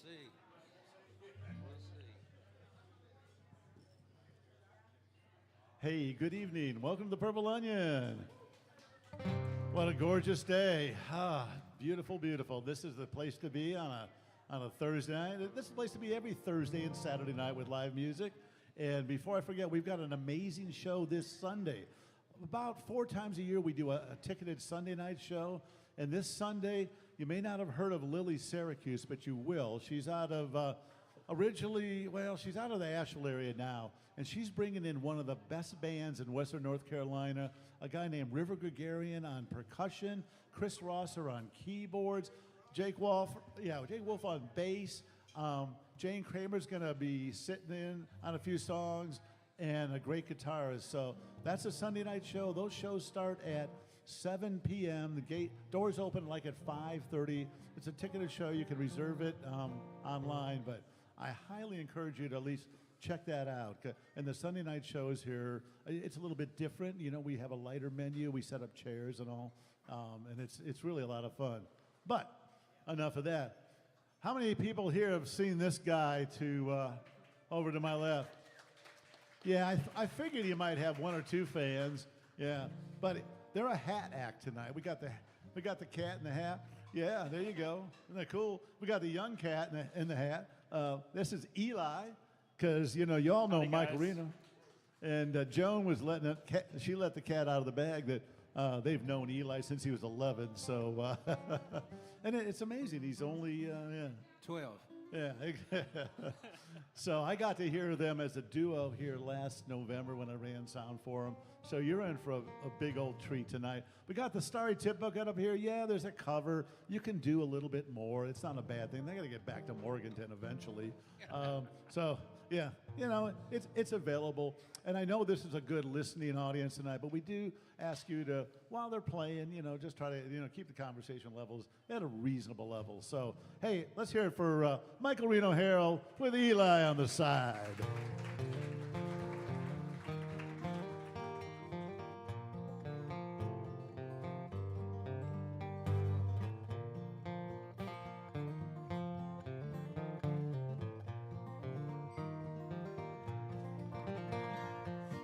see. We'll see. Hey, good evening. Welcome to the Purple Onion. What a gorgeous day. Beautiful, beautiful. This is the place to be on a Thursday night. This is the place to be every Thursday and Saturday night with live music. And before I forget, we've got an amazing show this Sunday. About 4 times a year, we do a ticketed Sunday night show. And this Sunday, you may not have heard of Lily Syracuse, but you will. She's out of she's out of the Asheville area now, and she's bringing in one of the best bands in Western North Carolina, a guy named River Gregarian on percussion, Chris Rosser on keyboards, Jake Wolf on bass. Jane Kramer's going to be sitting in on a few songs, and a great guitarist. So that's a Sunday night show. Those shows start at 7 p.m. The doors open like at 5:30. It's a ticketed show. You can reserve it online, but I highly encourage you to at least check that out. And the Sunday night shows here, it's a little bit different. You know, we have a lighter menu. We set up chairs and all, and it's really a lot of fun. But enough of that. How many people here have seen this guy over to my left? Yeah, I figured you might have 1 or 2 fans. Yeah, but they're a hat act tonight. We got the cat in the hat. Yeah, there you go. Isn't that cool? We got the young cat in the hat. This is Eli, because you all know Howdy, Michael guys. Reno, and Joan was she let the cat out of the bag. That they've known Eli since he was 11. So, and it's amazing. He's only 12. Yeah. So I got to hear them as a duo here last November when I ran sound for them. So you're in for a big old treat tonight. We got the Starry Tip book up here. Yeah, there's a cover. You can do a little bit more. It's not a bad thing. They got to get back to Morganton eventually. So yeah, it's available. And I know this is a good listening audience tonight, but we do ask you to, while they're playing, just try to, keep the conversation levels at a reasonable level. So, hey, let's hear it for Michael Reno Harold with Eli on the side.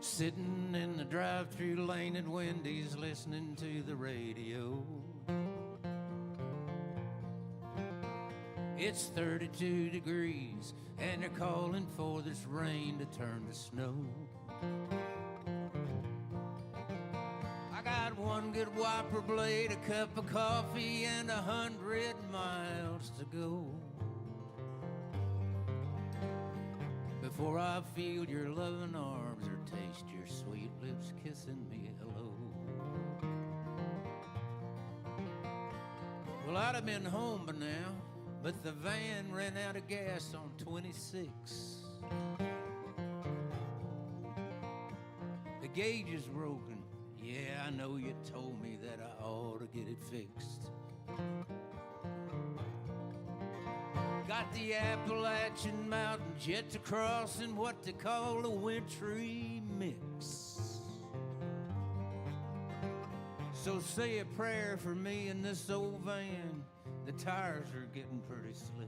Sitting in the drive-through lane at Wendy's listening to the radio. It's 32 degrees and they're calling for this rain to turn to snow. I got one good wiper blade, a cup of coffee, and 100 miles to go before I feel your loving arms or taste your sweet lips kissing me hello. Well, I'd have been home by now, but the van ran out of gas on 26. The gauge is broken. Yeah, I know you told me that I ought to get it fixed. Got the Appalachian Mountains yet to cross in what they call a wintry mix. So say a prayer for me in this old van. The tires are getting pretty slick.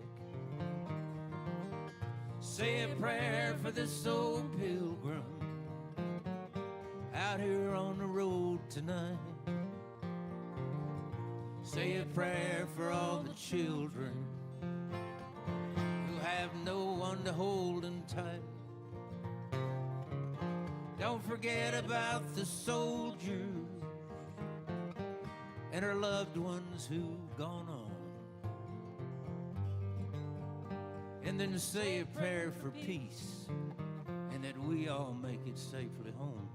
Say a prayer for this old pilgrim out here on the road tonight. Say a prayer for all the children who have no one to hold them tight. Don't forget about the soldiers and our loved ones who've gone on. And then say a prayer for peace and that we all make it safely home.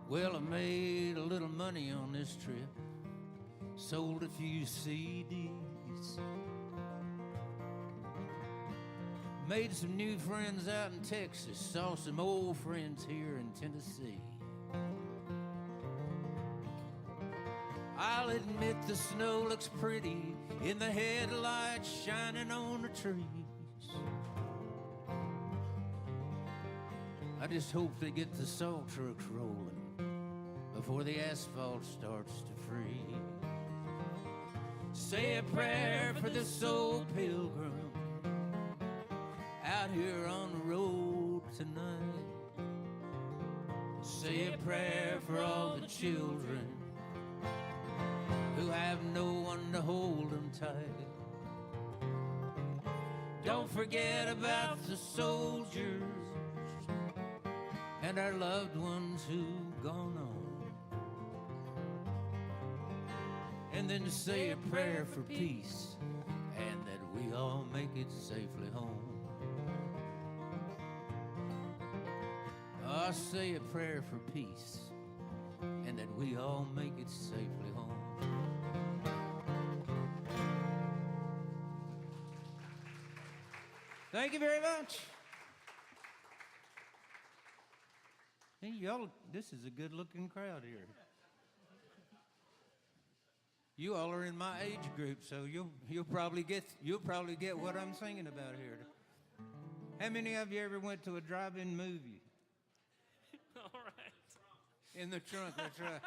Well, I made a little money on this trip, sold a few CDs, made some new friends out in Texas, saw some old friends here in Tennessee. admit the snow looks pretty in the headlights shining on the trees. I just hope they get the salt trucks rolling before the asphalt starts to freeze. Say a prayer for this old pilgrim out here on the road tonight. Say a prayer for all the children who have no one to hold them tight. Don't forget about the soldiers and our loved ones who've gone on. And then say a prayer for peace and that we all make it safely home. I'll say a prayer for peace and that we all make it safely home. Thank you very much. Hey, y'all, this is a good-looking crowd here. You all are in my age group, so you'll probably get what I'm singing about here. How many of you ever went to a drive-in movie? All right. In the trunk, that's right.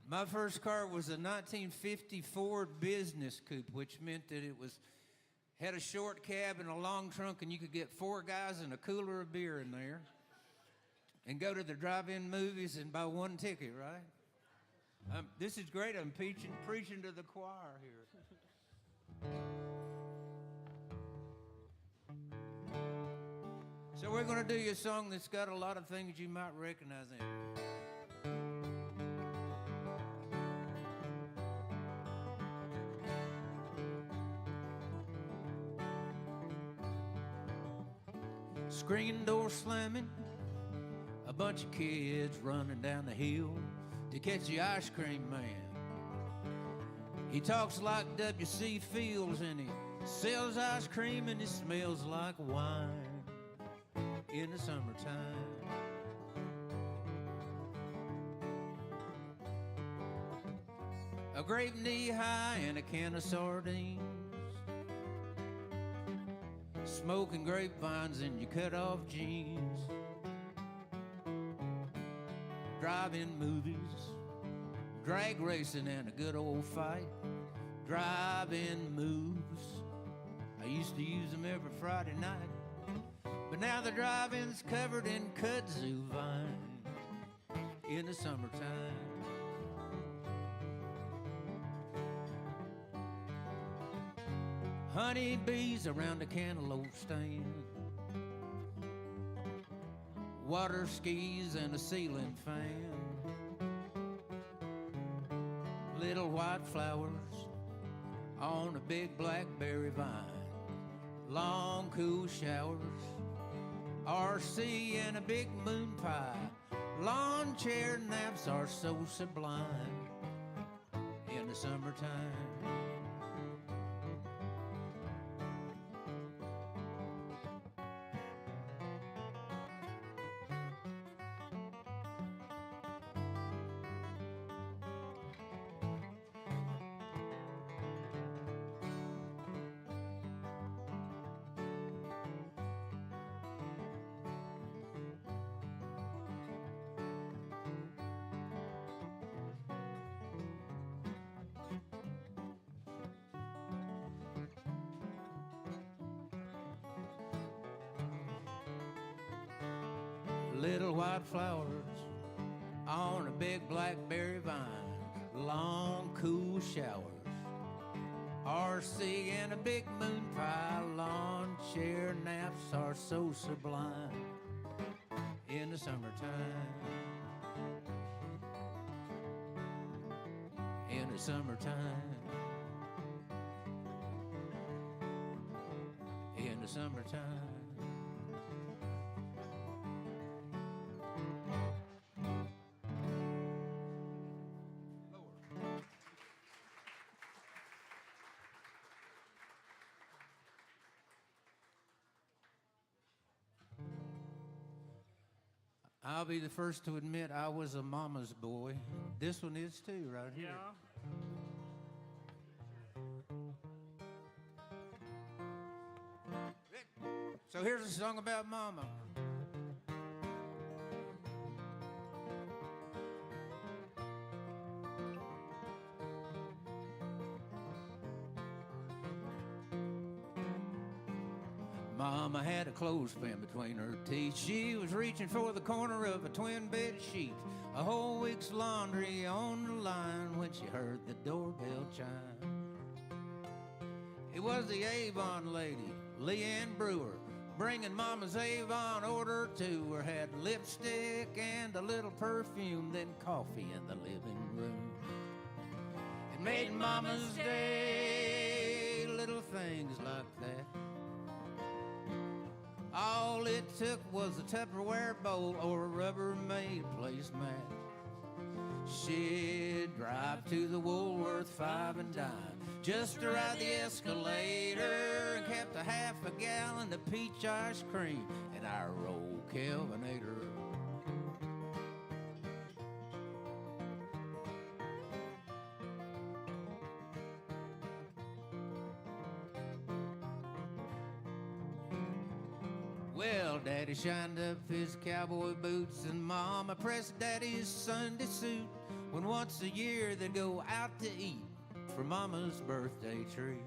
My first car was a 1950 Ford Business Coupe, which meant that it had a short cab and a long trunk, and you could get 4 guys and a cooler of beer in there and go to the drive-in movies and buy 1 ticket, right? This is great. I'm preaching to the choir here. So we're going to do you a song that's got a lot of things you might recognize in it. Screen door slamming, a bunch of kids running down the hill to catch the ice cream man. He talks like W.C. Fields and he sells ice cream and it smells like wine in the summertime. A grape knee high and a can of sardines, smoking grapevines in your cut-off jeans, drive-in movies, drag racing and a good old fight, drive-in moves. I used to use them every Friday night, but now the drive-in's covered in kudzu vine in the summertime. Honeybees around a cantaloupe stand, water skis and a ceiling fan, little white flowers on a big blackberry vine, long cool showers, RC and a big moon pie, lawn chair naps are so sublime in the summertime. Little white flowers on a big blackberry vine, long cool showers, RC and a big moon pie, lawn chair naps are so sublime in the summertime. In the summertime. In the summertime. I'll be the first to admit I was a mama's boy. This one is too, right here. Yeah. So here's a song about mama. Mama had a clothespin between her teeth. She was reaching for the corner of a twin bed sheet. A whole week's laundry on the line when she heard the doorbell chime. It was the Avon lady, Leanne Brewer, bringing Mama's Avon order to her. Had lipstick and a little perfume, then coffee in the living room. It made Mama's day, little things like that. All it took was a Tupperware bowl or a Rubbermaid placemat. She'd drive to the Woolworth 5 and dime just to ride the escalator, and kept a half a gallon of peach ice cream in our old Kelvinator. Well, Daddy shined up his cowboy boots, and Mama pressed Daddy's Sunday suit when once a year they'd go out to eat for Mama's birthday treat.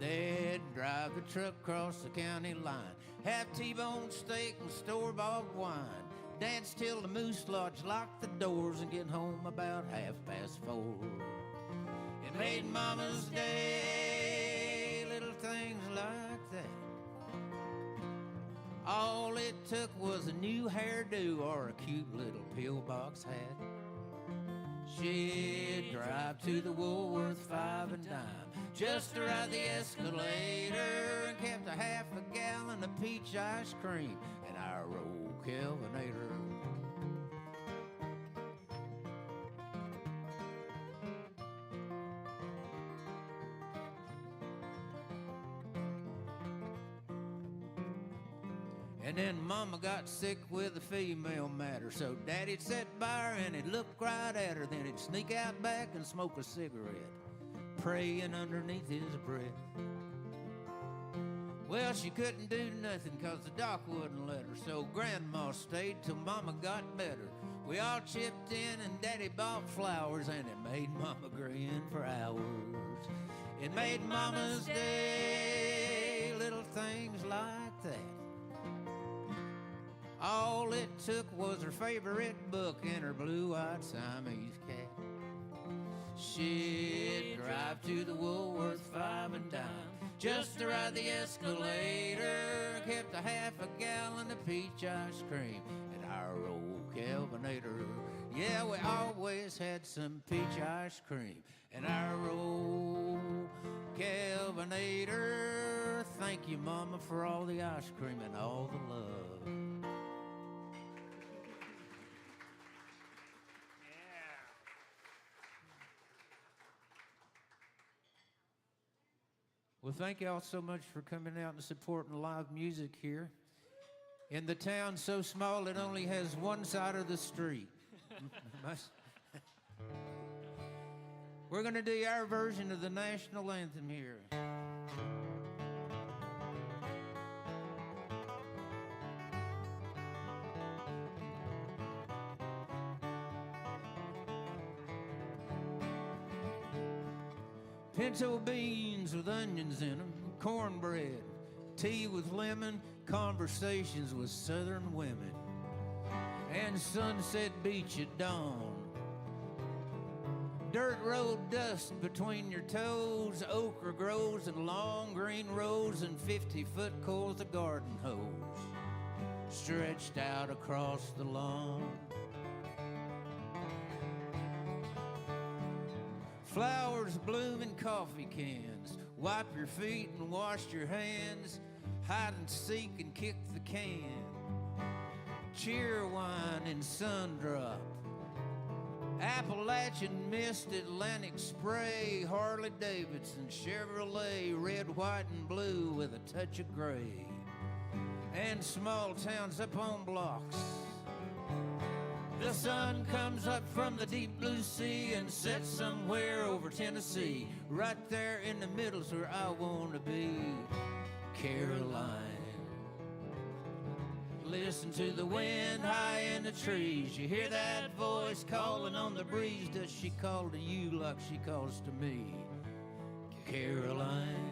They'd drive the truck across the county line, have T-bone steak and store-bought wine, dance till the Moose Lodge locked the doors, and get home about 4:30. It made Mama's day, little things like that. All it took was a new hairdo or a cute little pillbox hat. She'd drive to the Woolworth 5 and dime just to ride the escalator, and kept a half a gallon of peach ice cream in our old Kelvinator. And then Mama got sick with a female matter, so Daddy'd sit by her and he'd look right at her, then he'd sneak out back and smoke a cigarette, praying underneath his breath. Well, she couldn't do nothing 'cause the doc wouldn't let her, so Grandma stayed till Mama got better. We all chipped in and Daddy bought flowers, and it made Mama grin for hours. It made Mama's day, little things like that. All it took was her favorite book and her blue-eyed Siamese cat. She'd drive to the Woolworth 5 and dime just to ride the escalator, and kept a half a gallon of peach ice cream in our old Kelvinator. Yeah, we always had some peach ice cream in our old Kelvinator. Thank you, Mama, for all the ice cream and all the love. Well, thank you all so much for coming out and supporting live music here. In the town so small it only has one side of the street. We're going to do our version of the national anthem here. Pinto beans with onions in them, cornbread, tea with lemon, conversations with southern women, and Sunset Beach at dawn. Dirt road dust between your toes, okra grows in long green rows, and 50-foot coils of garden hose stretched out across the lawn. Flowers bloom in coffee cans. Wipe your feet and wash your hands. Hide and seek and kick the can. Cheer wine and sundrop. Appalachian mist, Atlantic spray. Harley Davidson, Chevrolet, red, white, and blue with a touch of gray. and small towns up on blocks. The sun comes up from the deep blue sea and sets somewhere over Tennessee. Right there in the middle's where I want to be, Caroline. Listen to the wind high in the trees. You hear that voice calling on the breeze. Does she call to you like she calls to me, Caroline?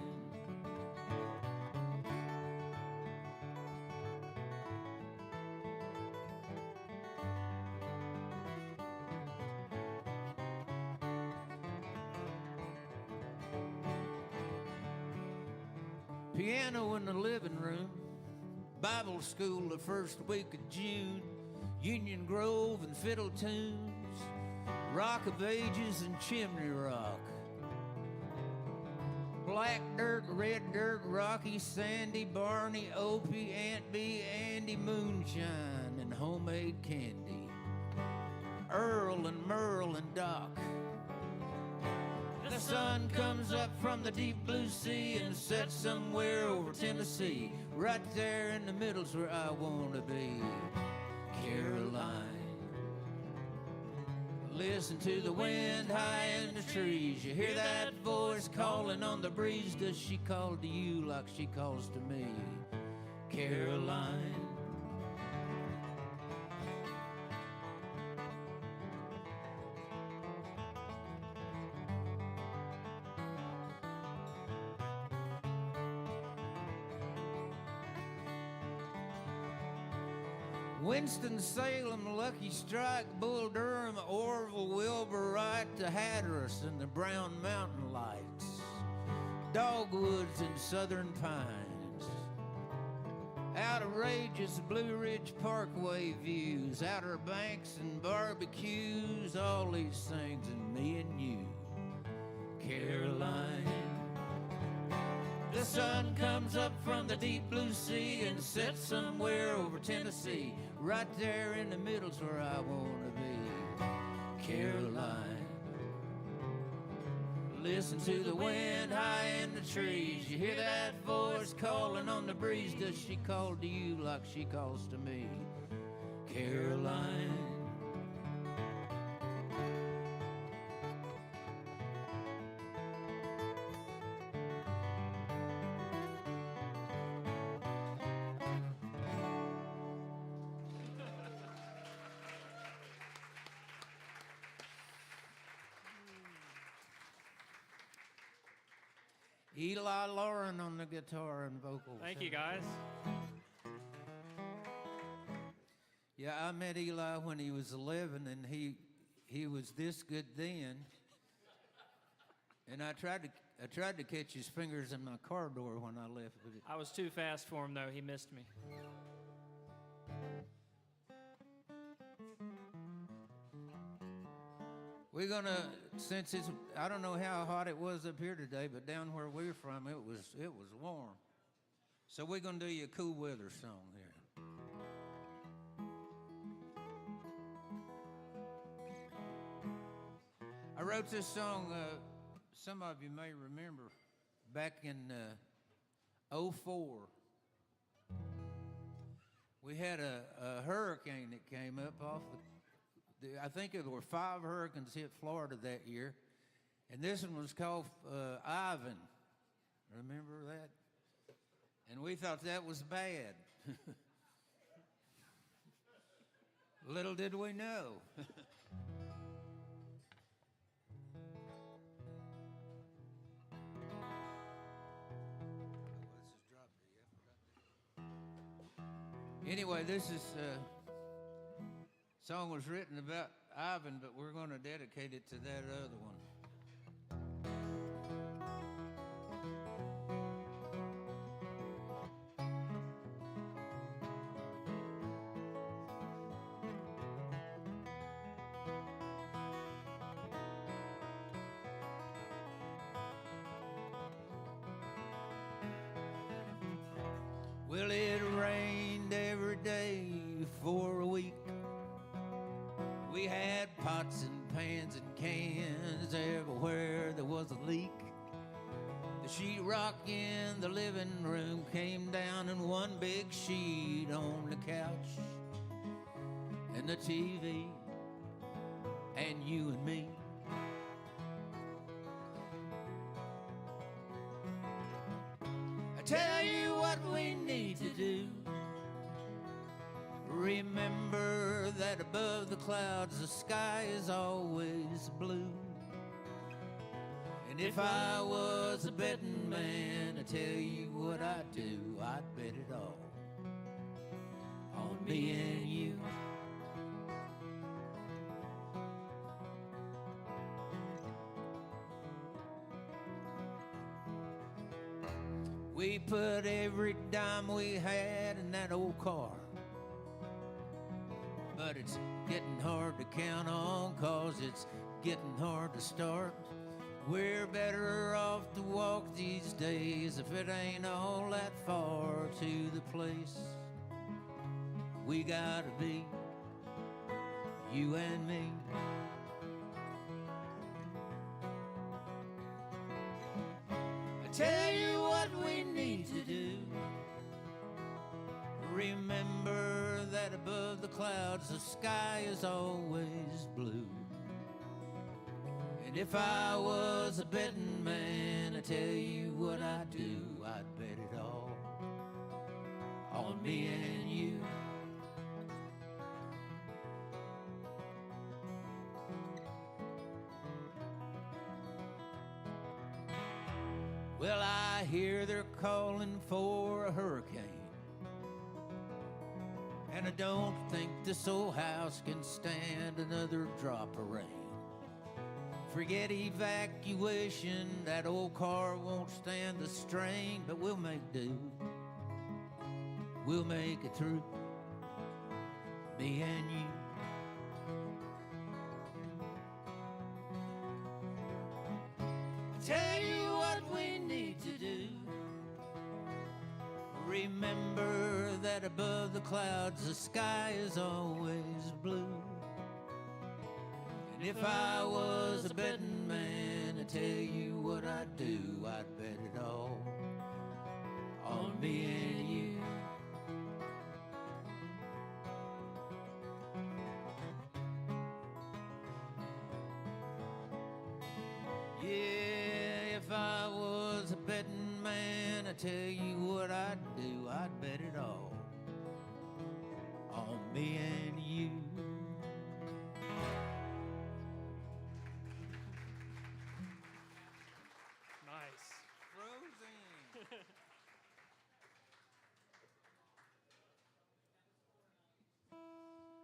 Piano in the living room, Bible school the first week of June, Union Grove and fiddle tunes, Rock of Ages and Chimney Rock. Black dirt, red dirt, rocky, sandy, Barney, Opie, Aunt B, Andy, moonshine and homemade candy, Earl and Merle and Doc. The sun comes up from the deep blue sea and sets somewhere over Tennessee. Right there in the middle's where I want to be, Caroline. Listen to the wind high in the trees. You hear that voice calling on the breeze. Does she call to you like she calls to me, Caroline? Winston-Salem, Lucky Strike, Bull Durham, Orville, Wilbur, Wright to Hatteras and the Brown Mountain Lights, Dogwoods and Southern Pines, outrageous Blue Ridge Parkway views, Outer Banks and barbecues, all these things and me and you, Caroline. The sun comes up from the deep blue sea and sets somewhere over Tennessee. Right there in the middle's where I want to be, Caroline. Listen to the wind high in the trees. You hear that voice calling on the breeze. Does she call to you like she calls to me, Caroline? Eli Lauren on the guitar and vocals. Thank you, guys. Yeah, I met Eli when he was 11, and he was this good then. And I tried to catch his fingers in my car door when I left. But I was too fast for him, though. He missed me. we're gonna, since it's, I don't know how hot it was up here today, but down where we're from, it was warm. So we're gonna do you a cool weather song here. I wrote this song, some of you may remember, back in '04. We had a hurricane that came up off I think there were 5 hurricanes hit Florida that year, and this one was called Ivan. Remember that? And we thought that was bad. Little did we know. Anyway, this is song was written about Ivan, but we're going to dedicate it to that other one. Well, it rained every day for a week. We had pots and pans and cans everywhere there was a leak. The sheetrock rock in the living room came down in one big sheet on the couch, and the TV, and you and me. I tell you what we need to do. Remember that above the clouds the sky is always blue. And if I was a betting man, I tell you what I'd do, I'd bet it all on me and you. We put every dime we had in that old car, but it's getting hard to count on, 'cause it's getting hard to start. We're better off to walk these days if it ain't all that far to the place we gotta be, you and me. I tell you what we need to do. Remember that above the clouds the sky is always blue. And if I was a betting man, I tell you what I'd do, I'd bet it all on me and you. Well, I hear they're calling for a hurricane, and I don't think this old house can stand another drop of rain. Forget evacuation, that old car won't stand the strain, but we'll make do. We'll make it through, me and you. I tell you what we need to do. Remember that above the clouds the sky is always blue. And if I was a betting man, I tell you what I'd do, I'd bet it all on me and you. Yeah, if I was a betting man, I tell you what I'd do, I'd bet it all on me and you. Nice. Frozen.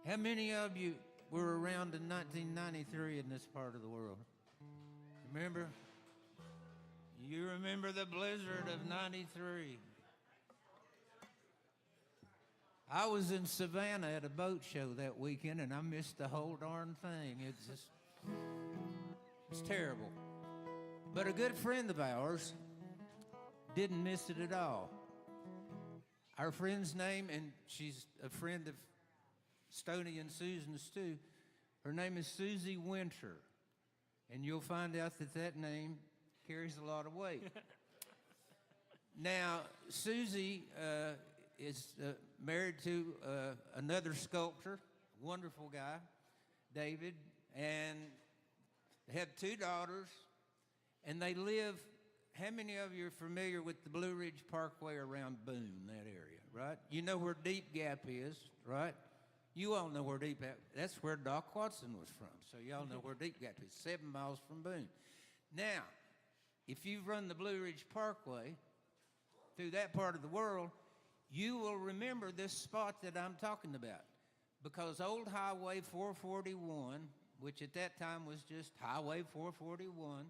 How many of you were around in 1993 in this part of the world? Remember? You remember the blizzard of 93. I was in Savannah at a boat show that weekend, and I missed the whole darn thing. It's terrible. But a good friend of ours didn't miss it at all. Our friend's name, and she's a friend of Stoney and Susan's too, her name is Susie Winter. And you'll find out that that name carries a lot of weight. Now, Susie is married to another sculptor, wonderful guy, David, and they have 2 daughters, and they live, how many of you are familiar with the Blue Ridge Parkway around Boone, that area, right? You know where Deep Gap is, right? You all know where Deep Gap, that's where Doc Watson was from, so y'all know where Deep Gap is, 7 miles from Boone. Now, if you run the Blue Ridge Parkway through that part of the world, you will remember this spot that I'm talking about, because old Highway 441, which at that time was just Highway 441,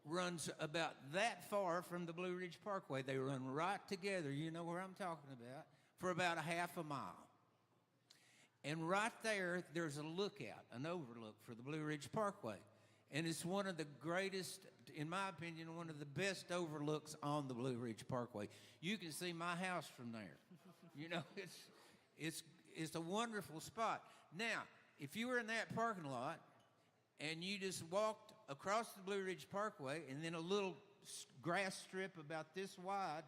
runs about that far from the Blue Ridge Parkway. They run right together, you know where I'm talking about, for about a half a mile. And right there, there's a lookout, an overlook for the Blue Ridge Parkway. And it's one of the greatest, in my opinion, one of the best overlooks on the Blue Ridge Parkway. You can see my house from there. You know, it's a wonderful spot. Now, if you were in that parking lot and you just walked across the Blue Ridge Parkway, and then a little grass strip about this wide,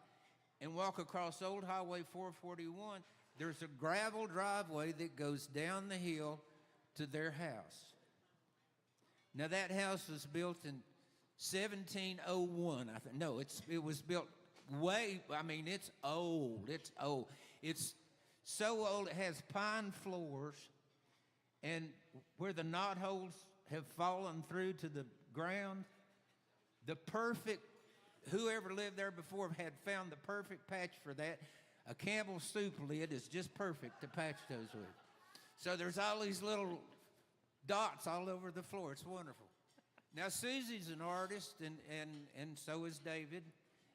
and walk across Old Highway 441. There's a gravel driveway that goes down the hill to their house. Now, that house was built in 1701. It was built it's old. It's old. It's so old it has pine floors, and where the knot holes have fallen through to the ground, whoever lived there before had found the perfect patch for that. A Campbell soup lid is just perfect to patch those with. So there's all these little dots all over the floor. It's wonderful. Now, Susie's an artist, and so is David.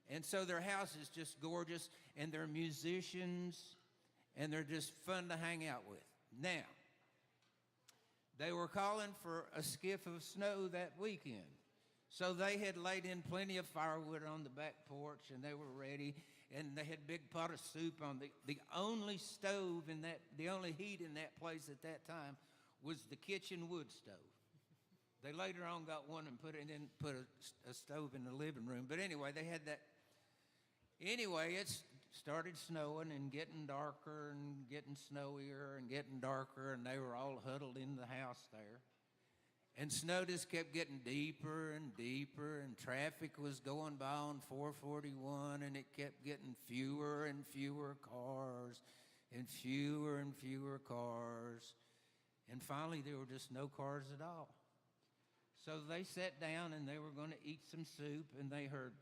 And so their house is just gorgeous, and they're musicians, and they're just fun to hang out with. Now, they were calling for a skiff of snow that weekend. So they had laid in plenty of firewood on the back porch, and they were ready, and they had a big pot of soup on the only stove the only heat in that place at that time was the kitchen wood stove. They later on got one and put a stove in the living room. But anyway, they had that. Anyway, it started snowing and getting darker and getting snowier and getting darker, and they were all huddled in the house there. And snow just kept getting deeper and deeper, and traffic was going by on 441, and it kept getting fewer and fewer cars and fewer cars. And finally, there were just no cars at all. So they sat down, and they were going to eat some soup, and they heard,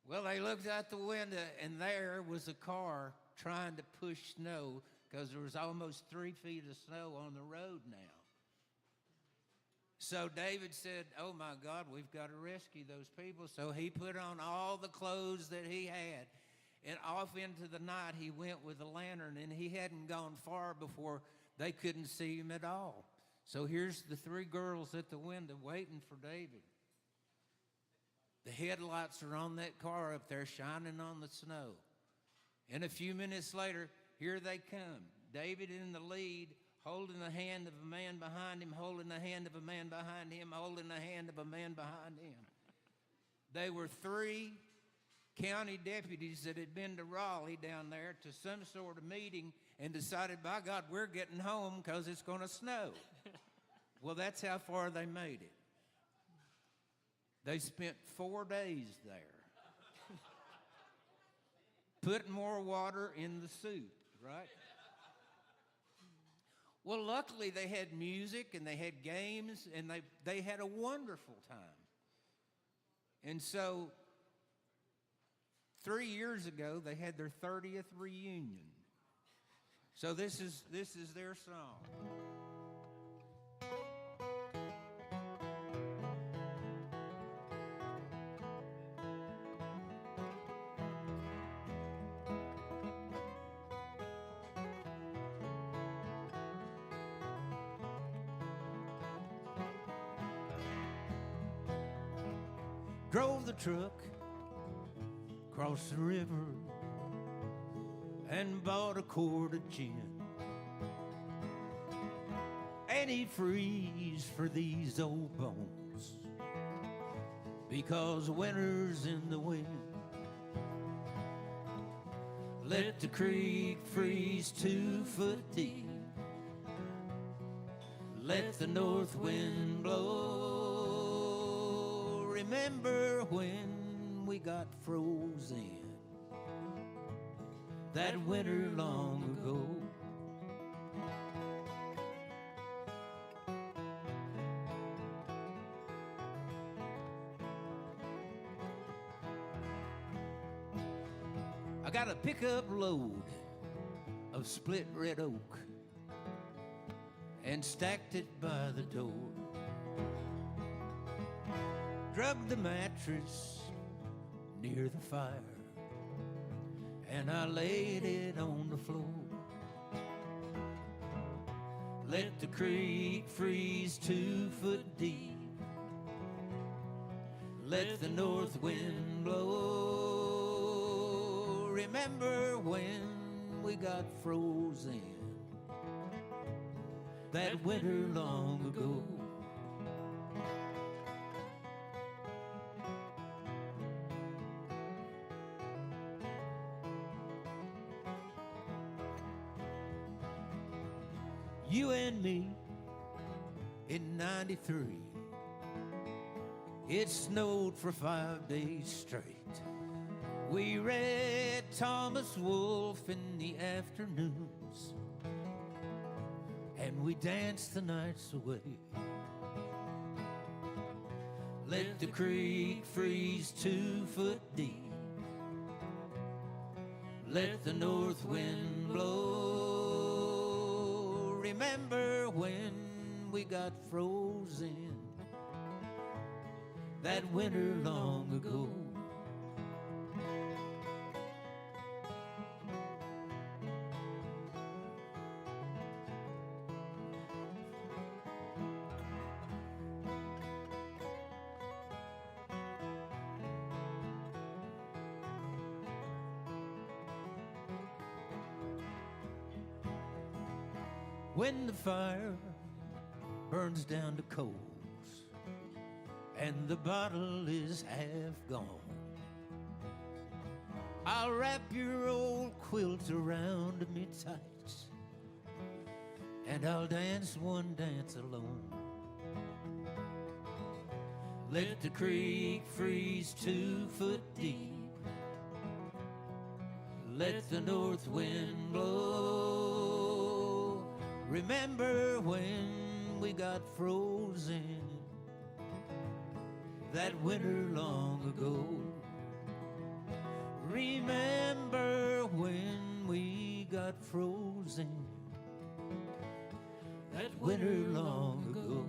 well, they looked out the window, and there was a car trying to push snow because there was almost 3 feet of snow on the road now. So David said, oh, my God, we've got to rescue those people. So he put on all the clothes that he had, and off into the night he went with a lantern, and he hadn't gone far before they couldn't see him at all. So here's the 3 girls at the window waiting for David. The headlights are on that car up there shining on the snow. And a few minutes later, here they come. David in the lead, holding the hand of a man behind him, holding the hand of a man behind him, holding the hand of a man behind him. They were 3 county deputies that had been to Raleigh down there to some sort of meeting and decided, by God, we're getting home because it's going to snow. Well, that's how far they made it. They spent 4 days there. Putting more water in the soup, right? Well, luckily they had music and they had games and they had a wonderful time. And so 3 years ago they had their 30th reunion. So this is their song. Drove the truck across the river and bought a quart of gin. Antifreeze for these old bones, because winter's in the wind. Let the creek freeze 2 foot deep. Let the north wind blow. Remember when we got frozen that winter long ago? I got a pickup load of split red oak and stacked it by the door. Drugged the mattress near the fire, and I laid it on the floor. Let the creek freeze 2 foot deep. let the north wind blow. Remember when we got frozen that winter long ago. You and me in '93, it snowed for 5 days straight. We read Thomas Wolfe in the afternoons, and we danced the nights away. Let the creek freeze 2 foot deep, let the north wind blow. Remember when we got frozen that winter long ago. When the fire burns down to coals and the bottle is half gone, I'll wrap your old quilt around me tight, and I'll dance one dance alone. Let the creek freeze 2 foot deep, let the north wind blow. Remember when we got frozen that winter long ago. Remember when we got frozen that winter long ago.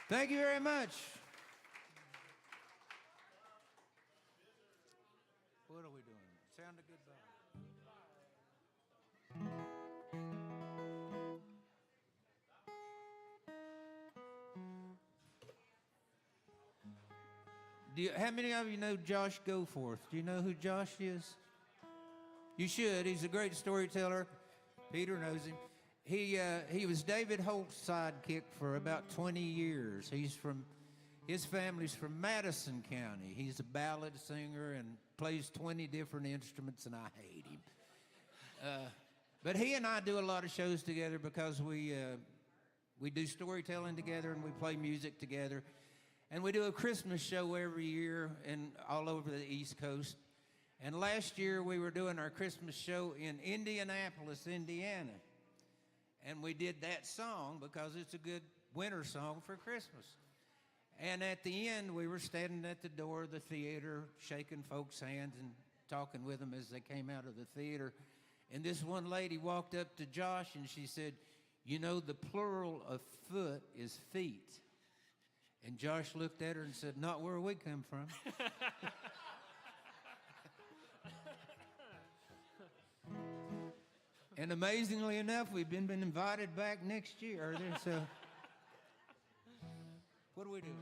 Thank you very much. What are we doing? Sound a good bell. How many of you know Josh Goforth? Do you know who Josh is? You should. He's a great storyteller. Peter knows him. He was David Holt's sidekick for about 20 years. His family's from Madison County. He's a ballad singer and plays 20 different instruments, and I hate him. But he and I do a lot of shows together because we do storytelling together and we play music together. And we do a Christmas show every year and all over the East Coast. And last year we were doing our Christmas show in Indianapolis, Indiana. And we did that song because it's a good winter song for Christmas. And at the end, we were standing at the door of the theater, shaking folks' hands and talking with them as they came out of the theater. And this one lady walked up to Josh and she said, "You know, the plural of foot is feet." And Josh looked at her and said, "Not where we come from." And amazingly enough, we've been invited back next year. So, what do we do?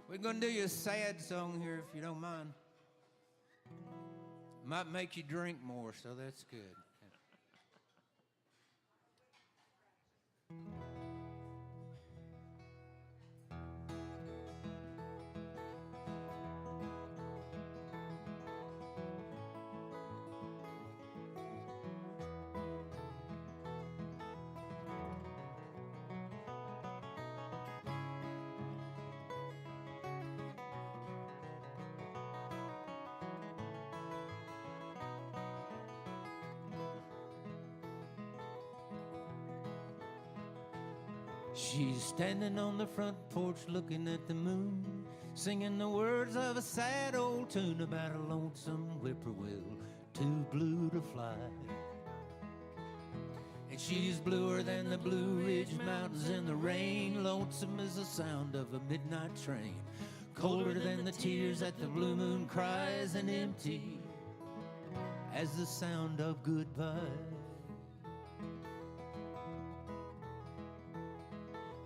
We're going to do you a sad song here, if you don't mind. Might make you drink more, so that's good. She's standing on the front porch looking at the moon, singing the words of a sad old tune about a lonesome whippoorwill too blue to fly. And And she's bluer than the Blue Ridge Mountains in the rain. Lonesome as the sound of a midnight train. Colder than the tears that the blue moon cries, and empty as the sound of goodbye.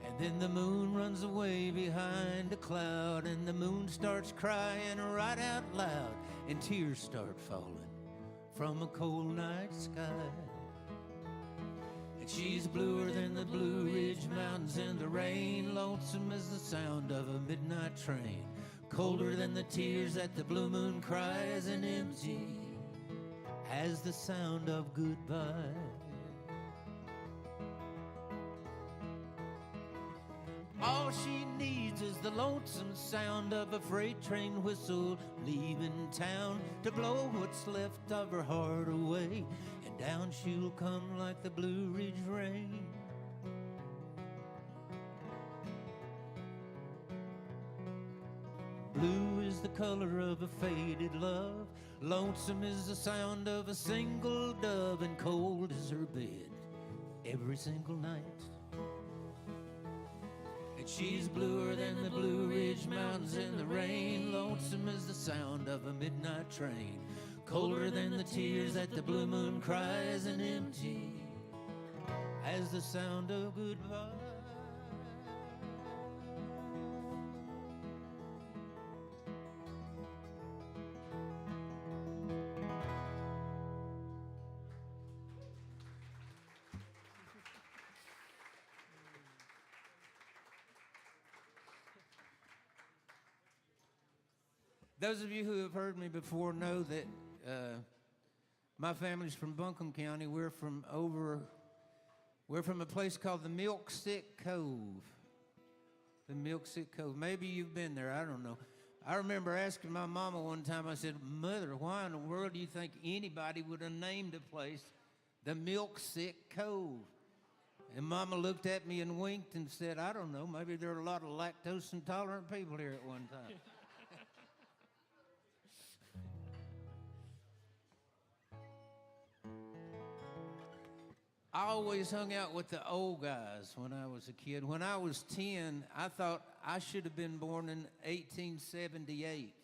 And then the moon runs away behind a cloud, and the moon starts crying right out loud, and tears start falling from a cold night sky. And she's bluer than the Blue Ridge Mountains in the rain. Lonesome as the sound of a midnight train. Colder than the tears that the blue moon cries, and empty as the sound of goodbye. All she needs is the lonesome sound of a freight train whistle leaving town to blow what's left of her heart away, and down she'll come like the Blue Ridge rain. Blue is the color of a faded love. Lonesome is the sound of a single dove, and cold is her bed every single night. And she's bluer than the Blue Ridge Mountains in the rain. Lonesome is the sound of a midnight train. Colder than the tears that the blue moon cries, and empty as the sound of goodbye. Those of you who have heard me before know that my family's from Buncombe County. We're from a place called the Milk Sick Cove. The Milk Sick Cove. Maybe you've been there. I don't know. I remember asking my mama one time, I said, Mother, why in the world do you think anybody would have named a place the Milk Sick Cove? And Mama looked at me and winked and said, I don't know. Maybe there are a lot of lactose intolerant people here at one time. I always hung out with the old guys when I was a kid. When I was 10, I thought I should have been born in 1878.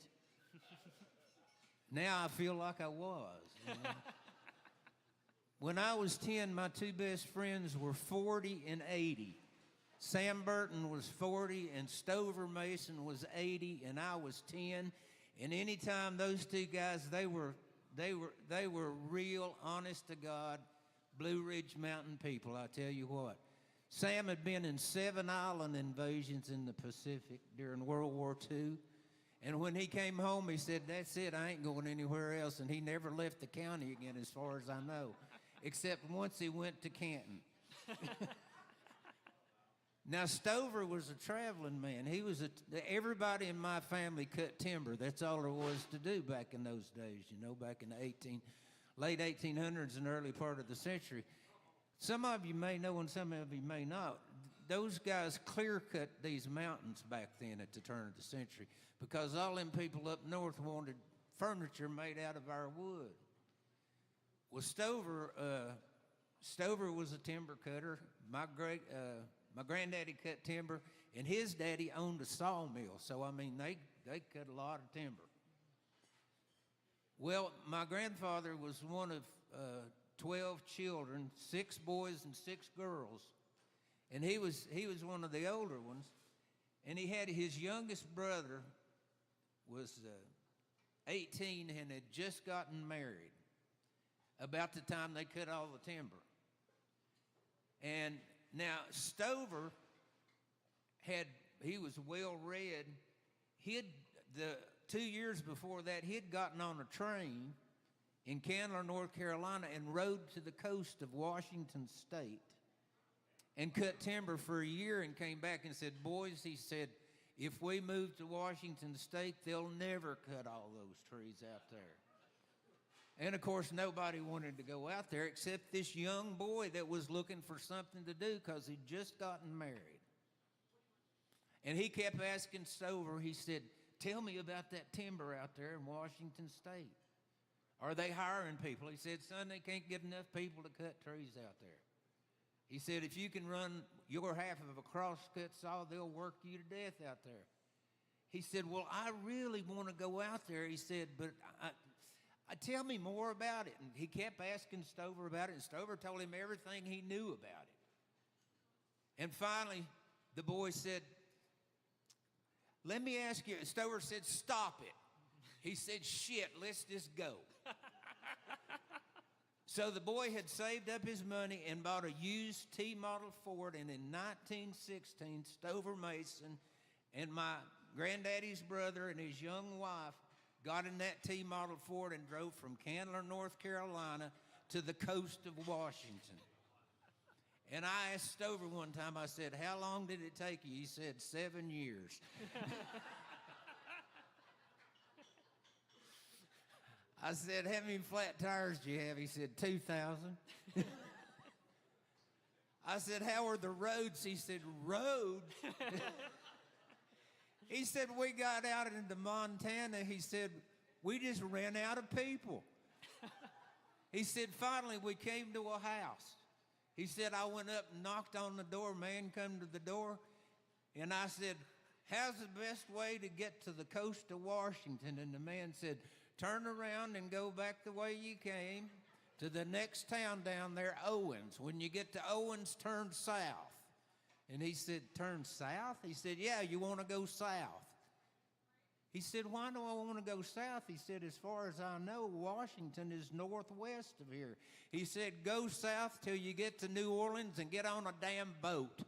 Now I feel like I was. You know? When I was 10, my two best friends were 40 and 80. Sam Burton was 40 and Stover Mason was 80, and I was 10. And anytime those two guys, they were real, honest to God, Blue Ridge Mountain people, I tell you what. Sam had been in 7 island invasions in the Pacific during World War II. And when he came home, he said, that's it, I ain't going anywhere else. And he never left the county again, as far as I know, except once he went to Canton. Now, Stover was a traveling man. Everybody in my family cut timber. That's all there was to do back in those days, you know, back in the late 1800s and early part of the century. Some of you may know and some of you may not. Those guys clear-cut these mountains back then at the turn of the century because all them people up north wanted furniture made out of our wood. Well, Stover was a timber cutter. My granddaddy cut timber, and his daddy owned a sawmill. So, I mean, they cut a lot of timber. Well, my grandfather was one of 12 children, 6 boys and 6 girls. And he was one of the older ones. And he had his youngest brother was 18 and had just gotten married about the time they cut all the timber. And now Stover he was well read. 2 years before that, he'd gotten on a train in Candler, North Carolina, and rode to the coast of Washington State and cut timber for a year and came back and said, boys, he said, if we move to Washington State, they'll never cut all those trees out there. And, of course, nobody wanted to go out there except this young boy that was looking for something to do because he'd just gotten married. And he kept asking Stover, he said, tell me about that timber out there in Washington State. Are they hiring people? He said, son, they can't get enough people to cut trees out there. He said, if you can run your half of a crosscut saw, they'll work you to death out there. He said, well, I really want to go out there. He said, but tell me more about it. And he kept asking Stover about it, and Stover told him everything he knew about it. And finally, the boy said, let me ask you. Stover said, stop it. He said, shit, let's just go. So the boy had saved up his money and bought a used T-model Ford, and in 1916, Stover Mason and my granddaddy's brother and his young wife got in that T-model Ford and drove from Candler, North Carolina to the coast of Washington. And I asked Stover one time, I said, how long did it take you? He said, 7 years. I said, how many flat tires do you have? He said, 2,000. I said, how are the roads? He said, roads? He said, we got out into Montana. He said, we just ran out of people. He said, finally, we came to a house. He said, I went up and knocked on the door. Man come to the door, and I said, how's the best way to get to the coast of Washington? And the man said, turn around and go back the way you came to the next town down there, Owens. When you get to Owens, turn south. And he said, turn south? He said, yeah, you want to go south. He said, why do I want to go south? He said, as far as I know, Washington is northwest of here. He said, go south till you get to New Orleans and get on a damn boat.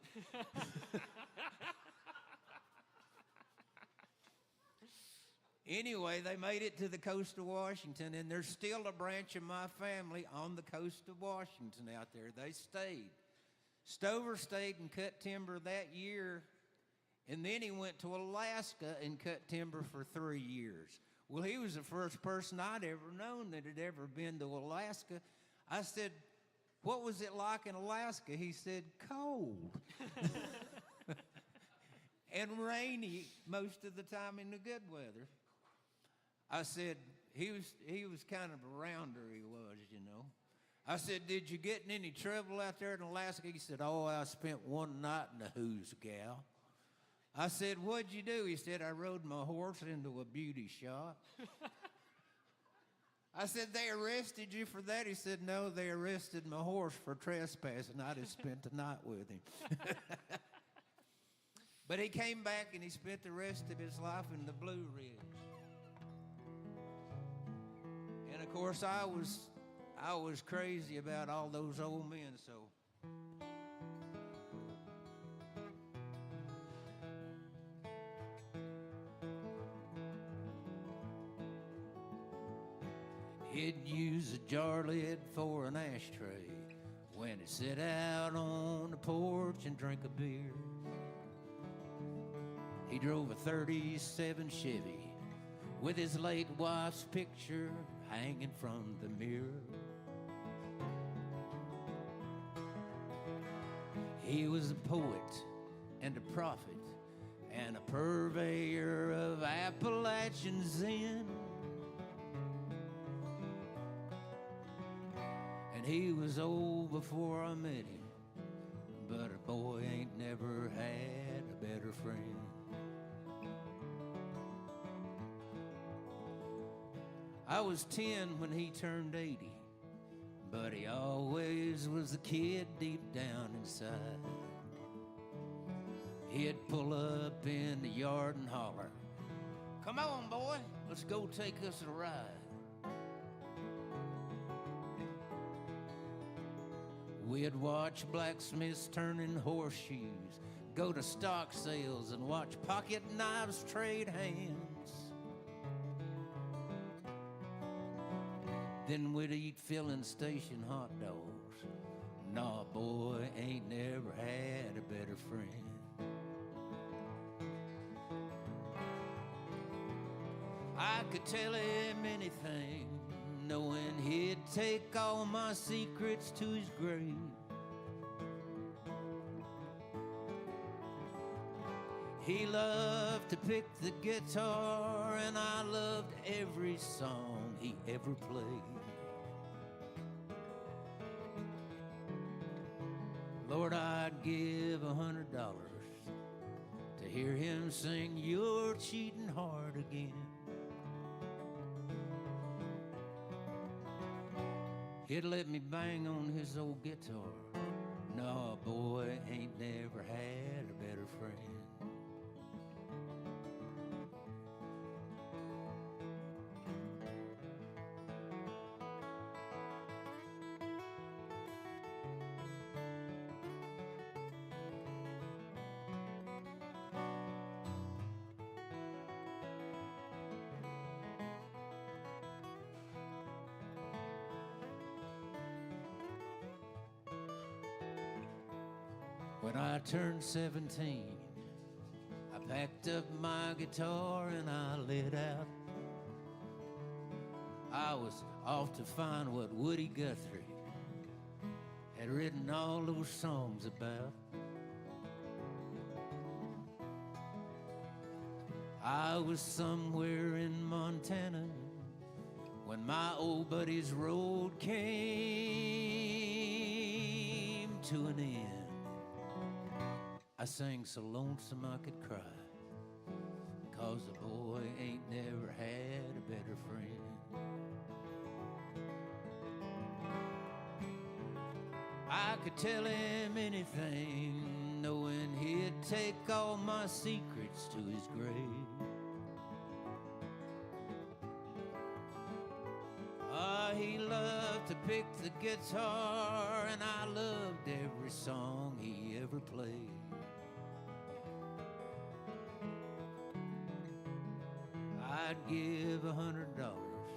Anyway, they made it to the coast of Washington, and there's still a branch of my family on the coast of Washington out there. They stayed. Stover stayed and cut timber that year, and then he went to Alaska and cut timber for 3 years. Well, he was the first person I'd ever known that had ever been to Alaska. I said, what was it like in Alaska? He said, cold. And rainy most of the time in the good weather. I said, he was kind of a rounder, he was, you know. I said, did you get in any trouble out there in Alaska? He said, oh, I spent one night in the Who's Gal. I said, what'd you do? He said, I rode my horse into a beauty shop. I said, they arrested you for that? He said, no, they arrested my horse for trespassing. I just spent the night with him. But he came back and he spent the rest of his life in the Blue Ridge. And of course, I was crazy about all those old men, so. He'd use a jar lid for an ashtray when he'd sit out on the porch and drink a beer. He drove a 37 Chevy with his late wife's picture hanging from the mirror. He was a poet and a prophet and a purveyor of Appalachian zen. And he was old before I met him, but a boy ain't never had a better friend. I was 10 when he turned 80, but he always was a kid deep down inside. He'd pull up in the yard and holler, come on, boy, let's go take us a ride. We'd watch blacksmiths turning horseshoes, go to stock sales and watch pocket knives trade hands. Then we'd eat filling station hot dogs. Nah, boy, ain't never had a better friend. I could tell him anything, knowing he'd take all my secrets to his grave. He loved to pick the guitar, and I loved every song he ever played. Lord, I'd give $100 to hear him sing You're Cheating Hard Again. He'd let me bang on his old guitar. No, boy, ain't never had a better friend. When I turned 17, I packed up my guitar and I lit out. I was off to find what Woody Guthrie had written all those songs about. I was somewhere in Montana when my old buddy's road came to an end. I sang so lonesome I could cry, 'cause the boy ain't never had a better friend. I could tell him anything, knowing he'd take all my secrets to his grave. He loved to pick the guitar, and I loved every song he ever played. I'd give $100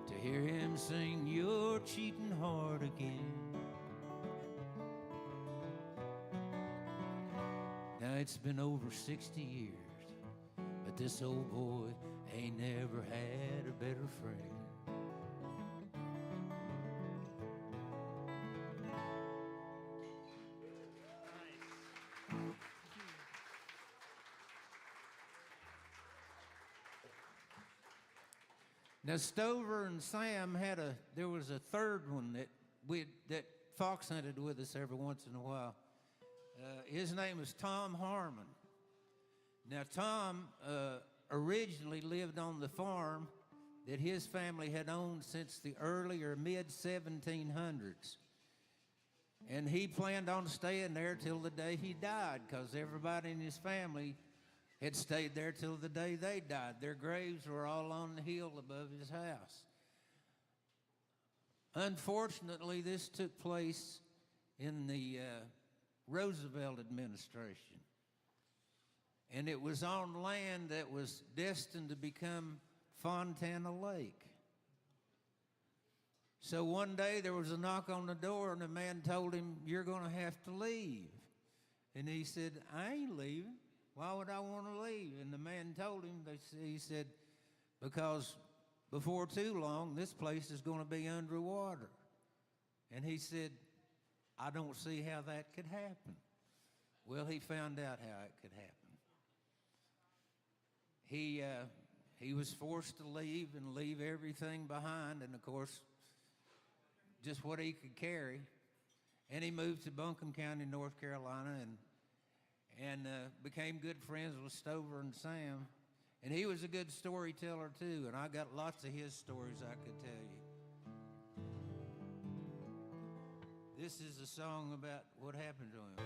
to hear him sing You're Cheating Hard Again. Now it's been over 60 years, but this old boy ain't never had a better friend. Now Stover and Sam there was a third one that fox hunted with us every once in a while. His name was Tom Harmon. Now Tom originally lived on the farm that his family had owned since the early or mid 1700s. And he planned on staying there till the day he died, because everybody in his family had stayed there till the day they died. Their graves were all on the hill above his house. Unfortunately, this took place in the Roosevelt administration. And it was on land that was destined to become Fontana Lake. So one day there was a knock on the door, and the man told him, "You're going to have to leave." And he said, "I ain't leaving. Why would I want to leave?" And the man told him, he said, "Because before too long, this place is going to be underwater." And he said, "I don't see how that could happen." Well, he found out how it could happen. He was forced to leave and leave everything behind, and of course, just what he could carry. And he moved to Buncombe County, North Carolina, and became good friends with Stover and Sam. And he was a good storyteller too, and I got lots of his stories I could tell you. This is a song about what happened to him.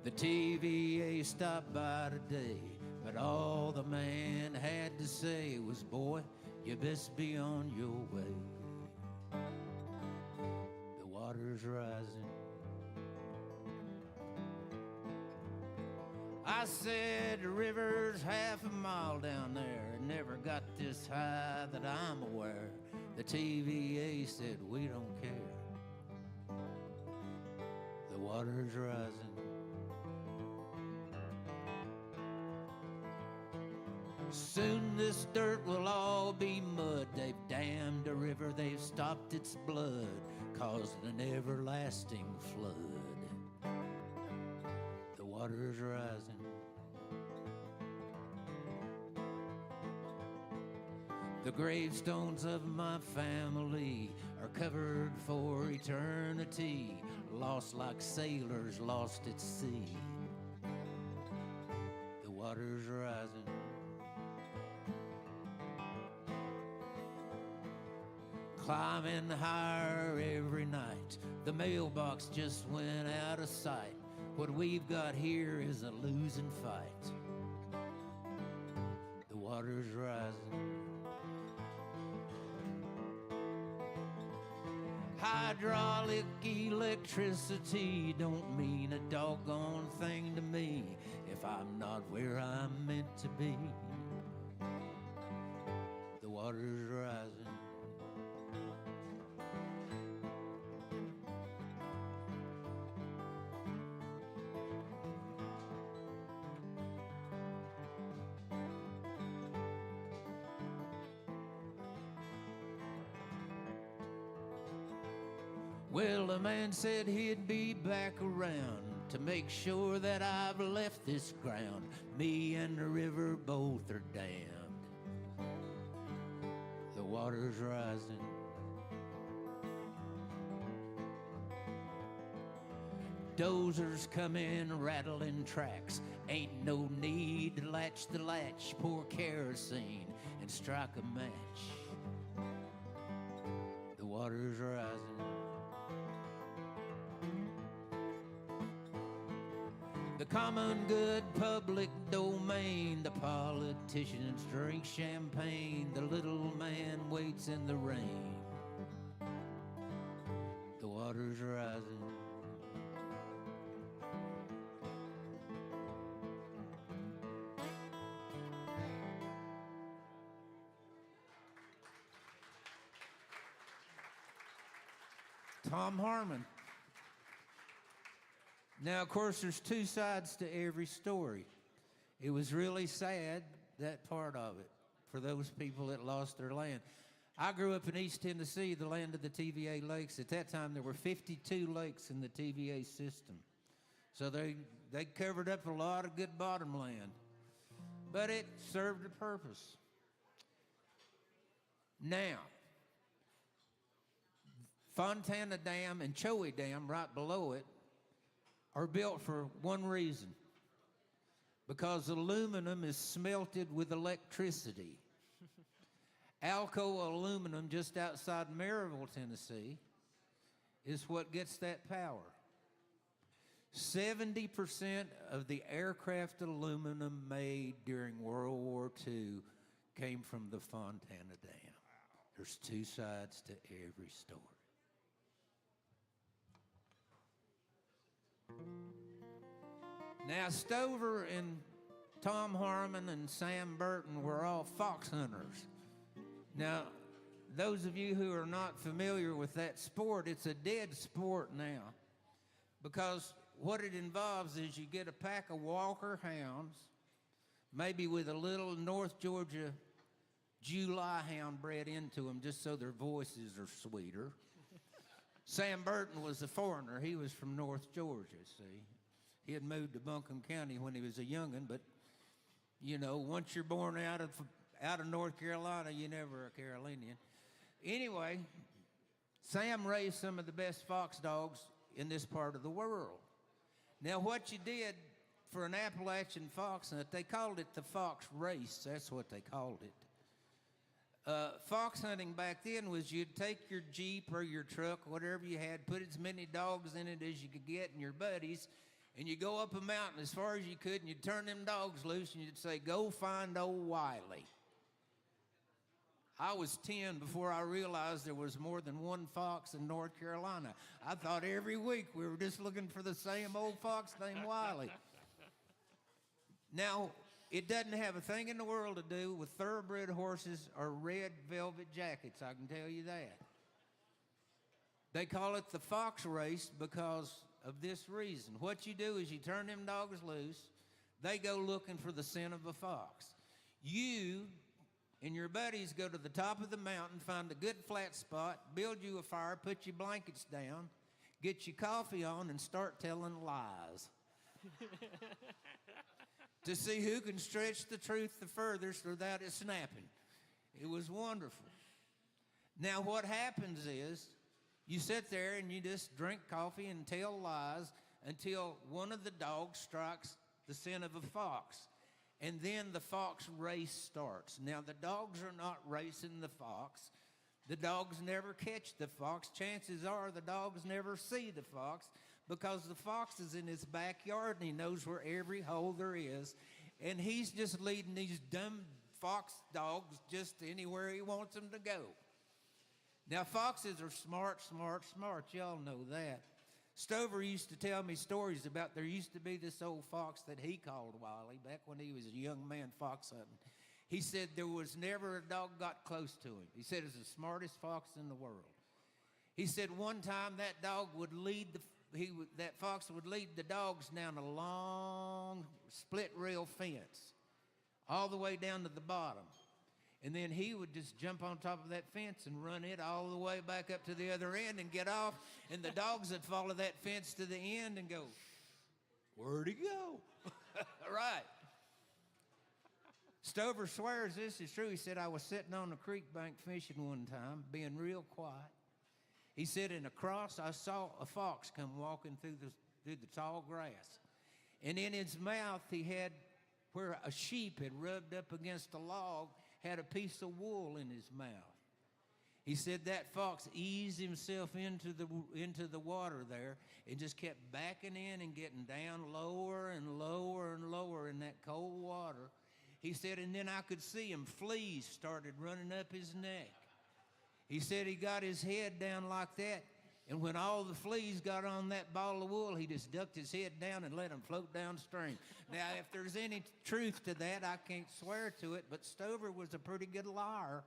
The TVA stopped by today, but all the man had to say was, "Boy, you best be on your way. The water's rising." I said, "The river's half a mile down there. It never got this high that I'm aware." The TVA said, "We don't care. The water's rising." Soon this dirt will all be mud. They've dammed a river, they've stopped its blood, caused an everlasting flood. The water's rising. The gravestones of my family are covered for eternity, lost like sailors lost at sea. The water's rising. Climbing higher every night, the mailbox just went out of sight. What we've got here is a losing fight. The water's rising. Hydraulic electricity don't mean a doggone thing to me if I'm not where I'm meant to be. The water's rising. Well, the man said he'd be back around to make sure that I've left this ground. Me and the river both are damned. The water's rising. Dozers come in rattling tracks. Ain't no need to latch the latch. Pour kerosene and strike a match. The water's rising. The common good public domain. The politicians drink champagne. The little man waits in the rain. The water's rising. Tom Harmon. Now, of course, there's two sides to every story. It was really sad, that part of it, for those people that lost their land. I grew up in East Tennessee, the land of the TVA lakes. At that time, there were 52 lakes in the TVA system. So they covered up a lot of good bottom land. But it served a purpose. Now, Fontana Dam and Choey Dam, right below it, are built for one reason, because aluminum is smelted with electricity. Alco Aluminum, just outside Maryville, Tennessee, is what gets that power. 70% of the aircraft aluminum made during World War II came from the Fontana Dam. There's two sides to every story. Now, Stover and Tom Harmon and Sam Burton were all fox hunters. Now, those of you who are not familiar with that sport, it's a dead sport now, because what it involves is you get a pack of Walker hounds, maybe with a little North Georgia July hound bred into them just so their voices are sweeter. Sam Burton was a foreigner. He was from North Georgia, see. He had moved to Buncombe County when he was a young'un, but, you know, once you're born out of North Carolina, you're never a Carolinian. Anyway, Sam raised some of the best fox dogs in this part of the world. Now, what you did for an Appalachian fox hunt, they called it the fox race. That's what they called it. Fox hunting back then was you'd take your Jeep or your truck, whatever you had, put as many dogs in it as you could get and your buddies, and you go up a mountain as far as you could, and you'd turn them dogs loose, and you'd say, "Go find old Wiley." I was 10 before I realized there was more than one fox in North Carolina. I thought every week we were just looking for the same old fox named Wiley. Now, it doesn't have a thing in the world to do with thoroughbred horses or red velvet jackets, I can tell you that. They call it the fox race because of this reason. What you do is you turn them dogs loose. They go looking for the scent of a fox. You and your buddies go to the top of the mountain, find a good flat spot, build you a fire, put your blankets down, get your coffee on, and start telling lies. To see who can stretch the truth the furthest without it snapping. It was wonderful. Now what happens is, you sit there and you just drink coffee and tell lies until one of the dogs strikes the scent of a fox. And then the fox race starts. Now, the dogs are not racing the fox. The dogs never catch the fox. Chances are the dogs never see the fox because the fox is in his backyard and he knows where every hole there is. And he's just leading these dumb fox dogs just anywhere he wants them to go. Now, foxes are smart, smart, smart. Y'all know that. Stover used to tell me stories about there used to be this old fox that he called Wiley back when he was a young man fox hunting. He said there was never a dog got close to him. He said it was the smartest fox in the world. He said one time that dog would lead that fox would lead the dogs down a long split rail fence all the way down to the bottom. And then he would just jump on top of that fence and run it all the way back up to the other end and get off. And the dogs would follow that fence to the end and go, where'd he go? Right. Stover swears this is true. He said, I was sitting on the creek bank fishing one time, being real quiet. He said, and across I saw a fox come walking through the tall grass. And in his mouth he had, where a sheep had rubbed up against a log, had a piece of wool in his mouth. He said that fox eased himself into the water there and just kept backing in and getting down lower and lower and lower in that cold water. He said, and then I could see him. Fleas started running up his neck. He said he got his head down like that, and when all the fleas got on that ball of wool, he just ducked his head down and let them float downstream. Now, if there's any truth to that, I can't swear to it, but Stover was a pretty good liar.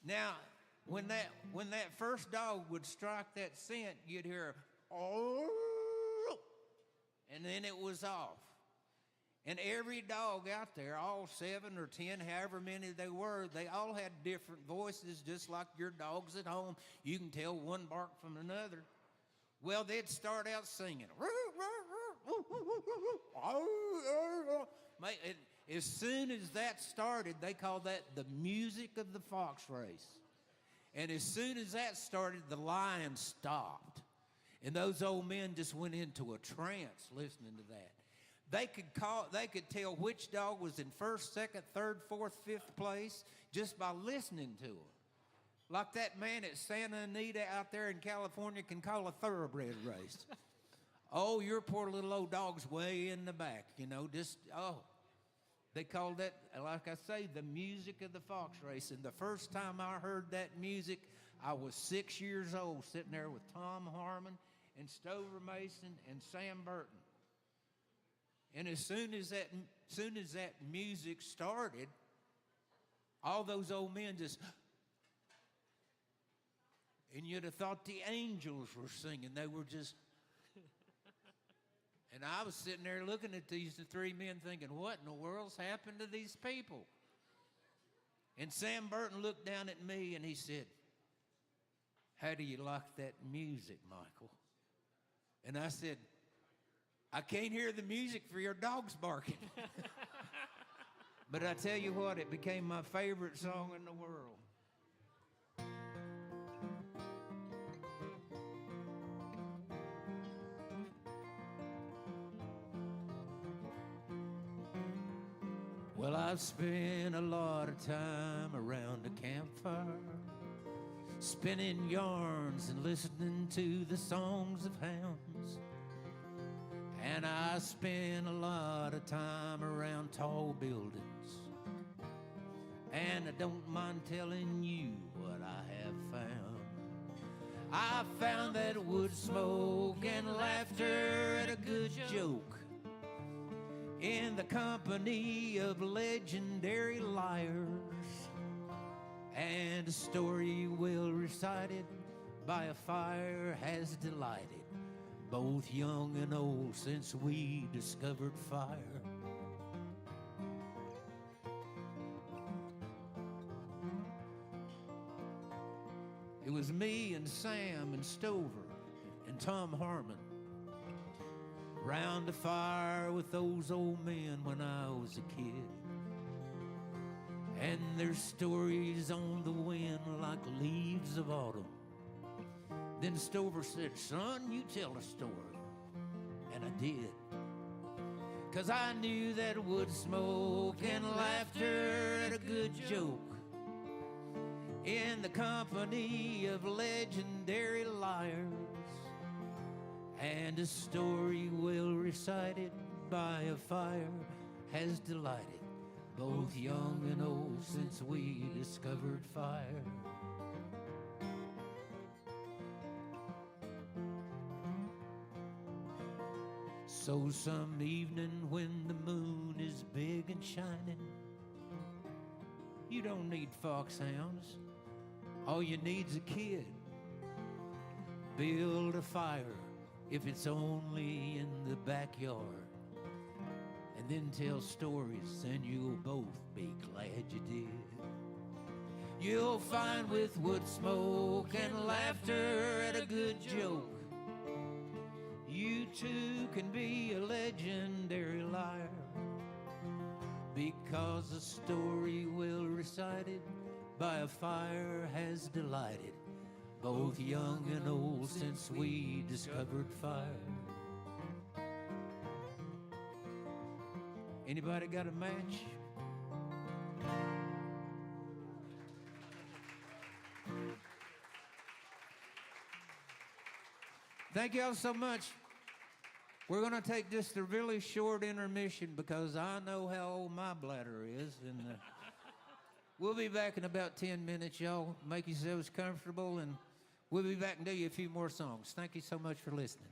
Now, when that first dog would strike that scent, you'd hear, oh, and then it was off. And every dog out there, all 7 or 10, however many they were, they all had different voices, just like your dogs at home. You can tell one bark from another. Well, they'd start out singing. As soon as that started, they called that the music of the fox race. And as soon as that started, the lion stopped. And those old men just went into a trance listening to that. They could tell which dog was in first, second, third, fourth, fifth place just by listening to them. Like that man at Santa Anita out there in California can call a thoroughbred race. Oh, your poor little old dog's way in the back, They called that, like I say, the music of the fox race. And the first time I heard that music, I was 6 years old, sitting there with Tom Harmon and Stover Mason and Sam Burton. And as soon as that music started, all those old men just, and you'd have thought the angels were singing. They were just, and I was sitting there looking at the 3 men thinking, what in the world's happened to these people? And Sam Burton looked down at me and he said, how do you like that music, Michael? And I said, I can't hear the music for your dogs barking. But I tell you what, it became my favorite song in the world. Well, I've spent a lot of time around a campfire, spinning yarns and listening to the songs of hounds. And I spend a lot of time around tall buildings. And I don't mind telling you what I have found. I found that wood smoke and laughter and a good joke in the company of legendary liars, and a story well recited by a fire has delighted both young and old since we discovered fire. was me and Sam and Stover and Tom Harmon round the fire with those old men when I was a kid. And their stories on the wind like leaves of autumn. Then Stover said, son, you tell a story. And I did. 'Cause I knew that wood smoke and laughter and a good joke in the company of legendary liars, and a story well recited by a fire has delighted both young and old since we discovered fire. So some evening when the moon is big and shining, you don't need foxhounds, all you need's a kid. Build a fire if it's only in the backyard, and then tell stories and you'll both be glad you did. You'll find with wood smoke and laughter and a good joke, you too can be a legendary liar, because a story well recited by a fire has delighted both young and old since we discovered fire. Anybody got a match? Thank y'all so much. We're going to take just a really short intermission because I know how old my bladder is. And we'll be back in about 10 minutes. Y'all make yourselves comfortable, and we'll be back and do you a few more songs. Thank you so much for listening.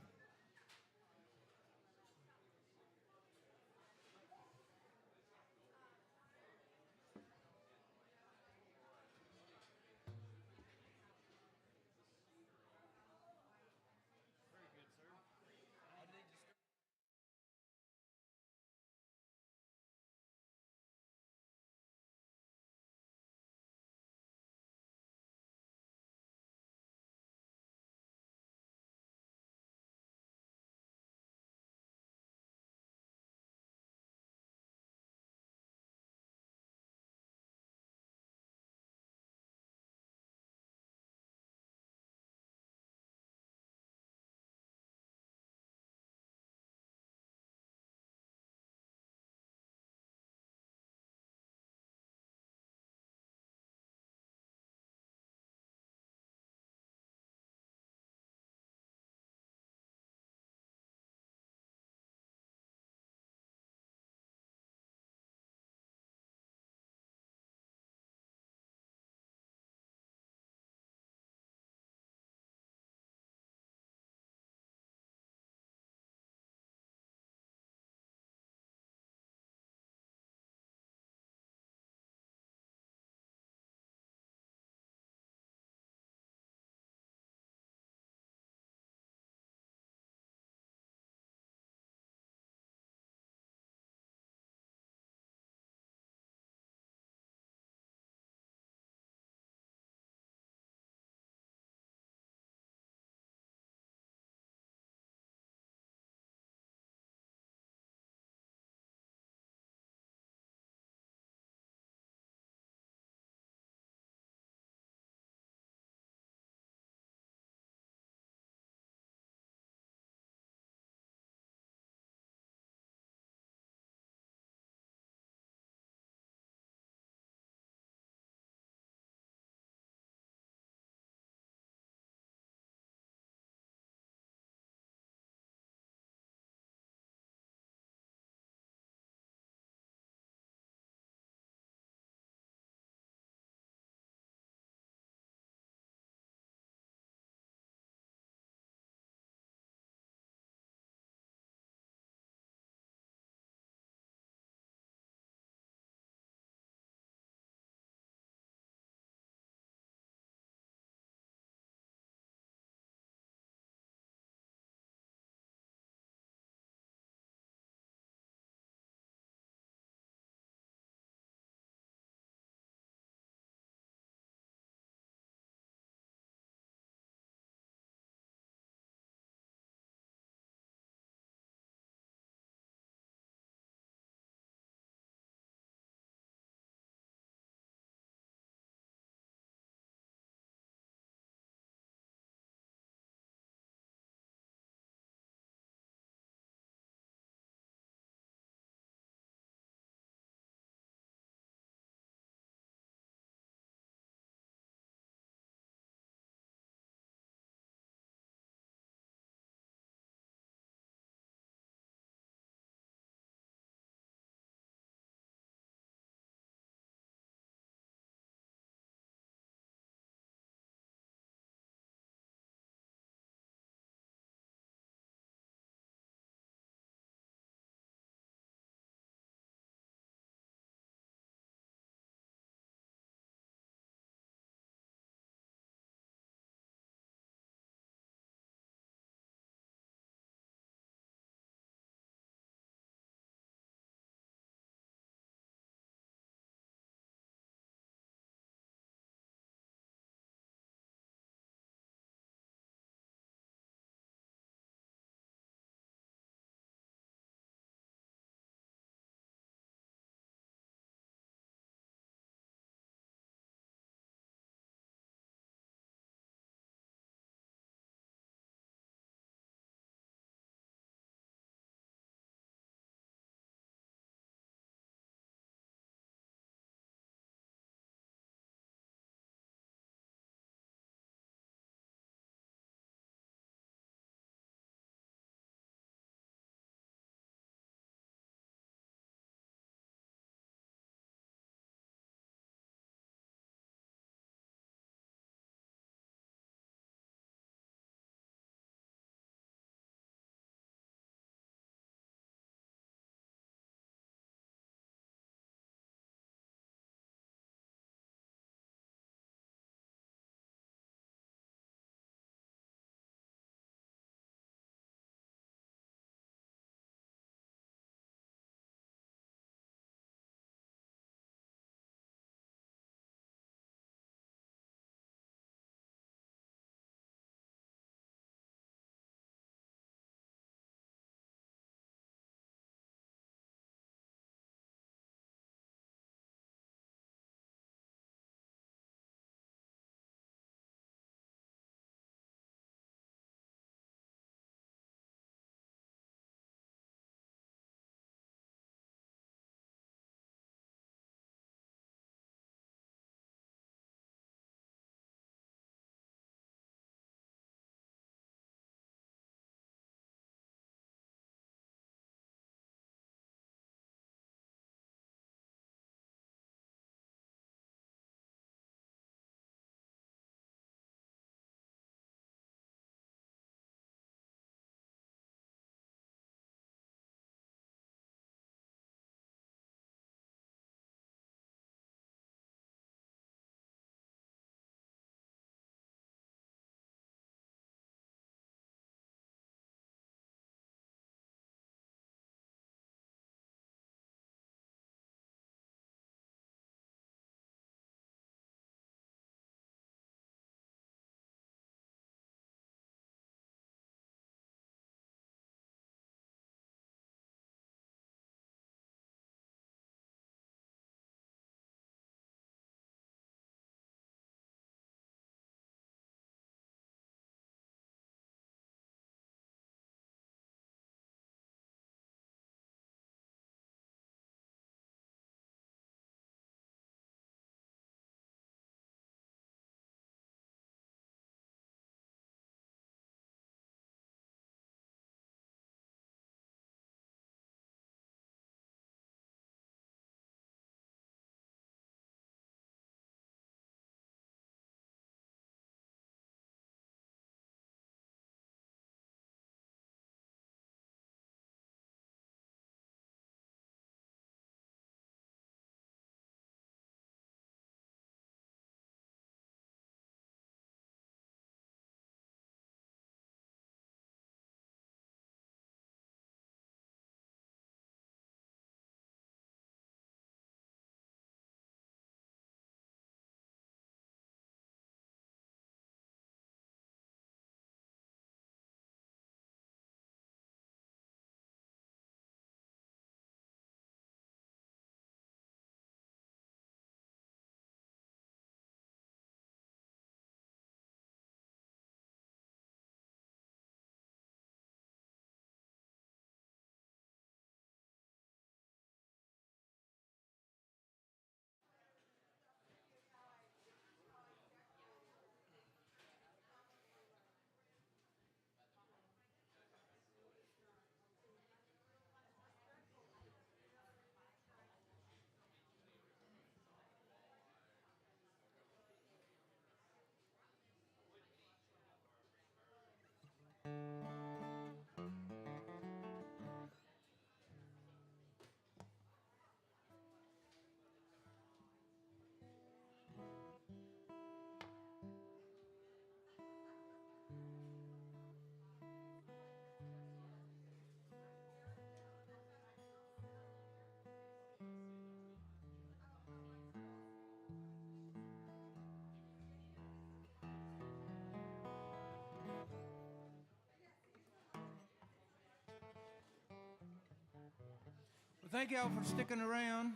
thank y'all for sticking around.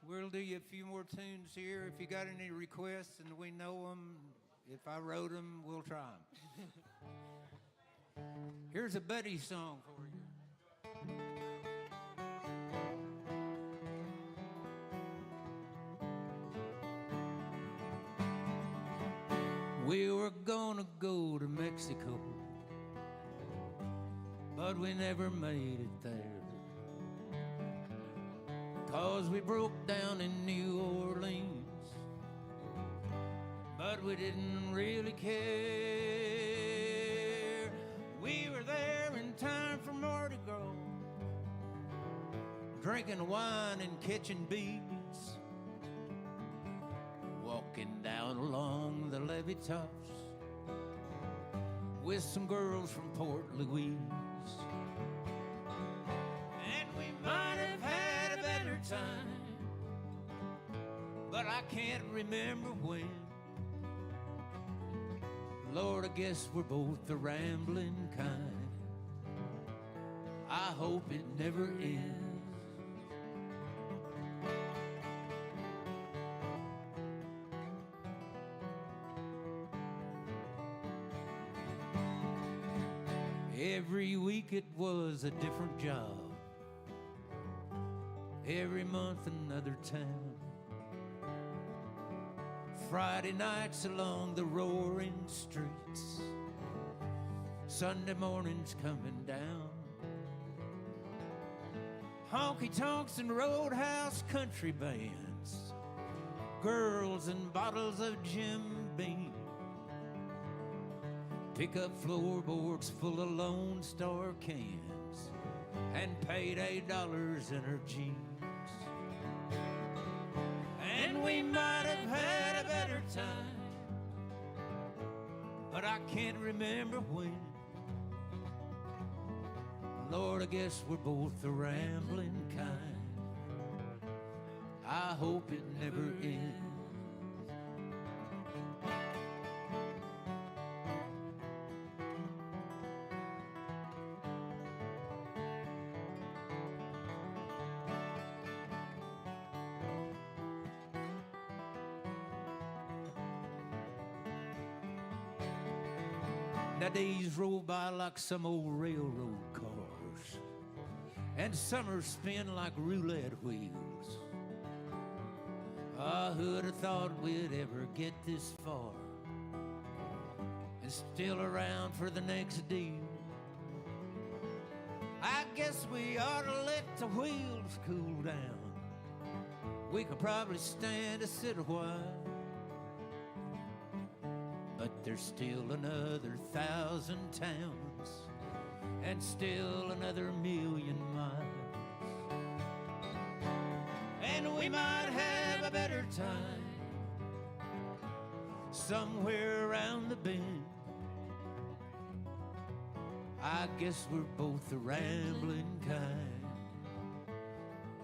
We'll do you a few more tunes here. If you got any requests and we know them, if I wrote them, we'll try them. Here's a Buddy song for you. We were gonna go to Mexico, but we never made it there. 'Cause we broke down in New Orleans, but we didn't really care. We were there in time for Mardi Gras, drinking wine and catching bees, walking down along the levee tops with some girls from Port Louise. And we might have had a better time, but I can't remember when. Lord, I guess we're both the rambling kind. I hope it never ends. Every week it was a different job. Every month another town. Friday nights along the roaring streets, Sunday mornings coming down. Honky-tonks and roadhouse country bands, girls and bottles of Jim Beam, pick-up floorboards full of Lone Star cans, and payday dollars in her jeans. And we might have had a better time, but I can't remember when. Lord, I guess we're both the rambling kind. I hope it never ends. Now days roll by like some old railroad cars, and summers spin like roulette wheels. I who'd have thought we'd ever get this far, and still around for the next deal. I guess we ought to let the wheels cool down. We could probably stand to sit a while, but there's still another 1,000 towns and still another 1,000,000 miles. And we might have a better time somewhere around the bend. I guess we're both the rambling kind.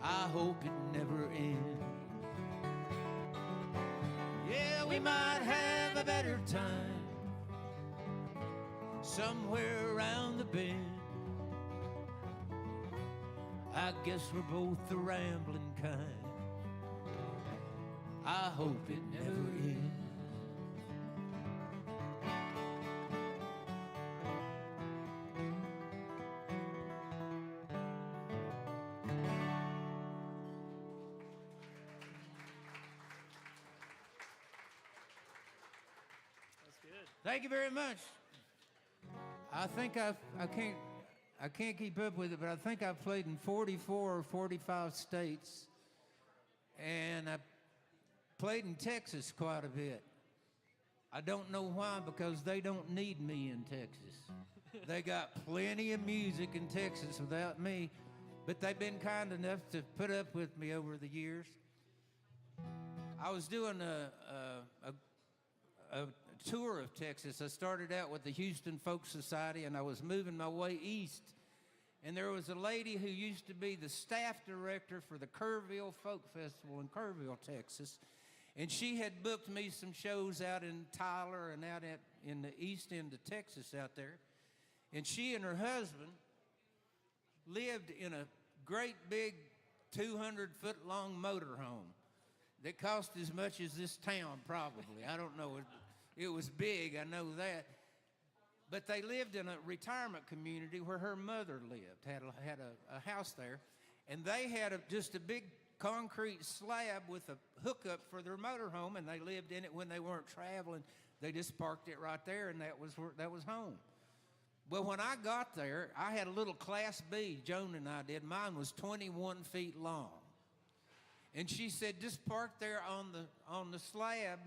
I hope it never ends. Yeah, we might have a better time somewhere around the bend. I guess we're both the rambling kind. I hope it never ends. That's good. Thank you very much. I think I can't keep up with it, but I think I've played in 44 or 45 states, and I played in Texas quite a bit. I don't know why, because they don't need me in Texas. They got plenty of music in Texas without me, but they've been kind enough to put up with me over the years. I was doing a tour of Texas. I started out with the Houston Folk Society, and I was moving my way east. And there was a lady who used to be the staff director for the Kerrville Folk Festival in Kerrville, Texas. And she had booked me some shows out in Tyler and out in the east end of Texas out there. And she and her husband lived in a great big 200-foot long motorhome that cost as much as this town probably. I don't know. It was big, I know that. But they lived in a retirement community where her mother lived, had a house there. And they had just a big concrete slab with a hookup for their motorhome, and they lived in it when they weren't traveling. They just parked it right there, and that was home. Well, when I got there, I had a little Class B, Joan and I did. Mine was 21 feet long. And she said, just park there on the slab,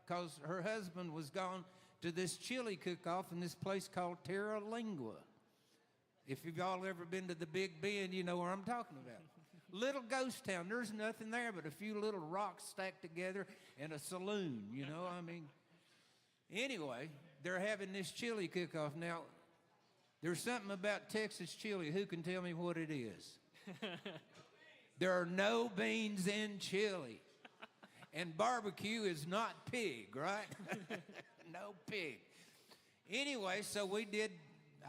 because her husband was gone to this chili cook-off in this place called Terra Lingua. If you've all ever been to the Big Bend, you know where I'm talking about. Little ghost town. There's nothing there but a few little rocks stacked together and a saloon, you know. I mean, anyway, they're having this chili cook-off. Now, there's something about Texas chili. Who can tell me what it is? There are no beans in chili. And barbecue is not pig, right? No pig. Anyway, so we did,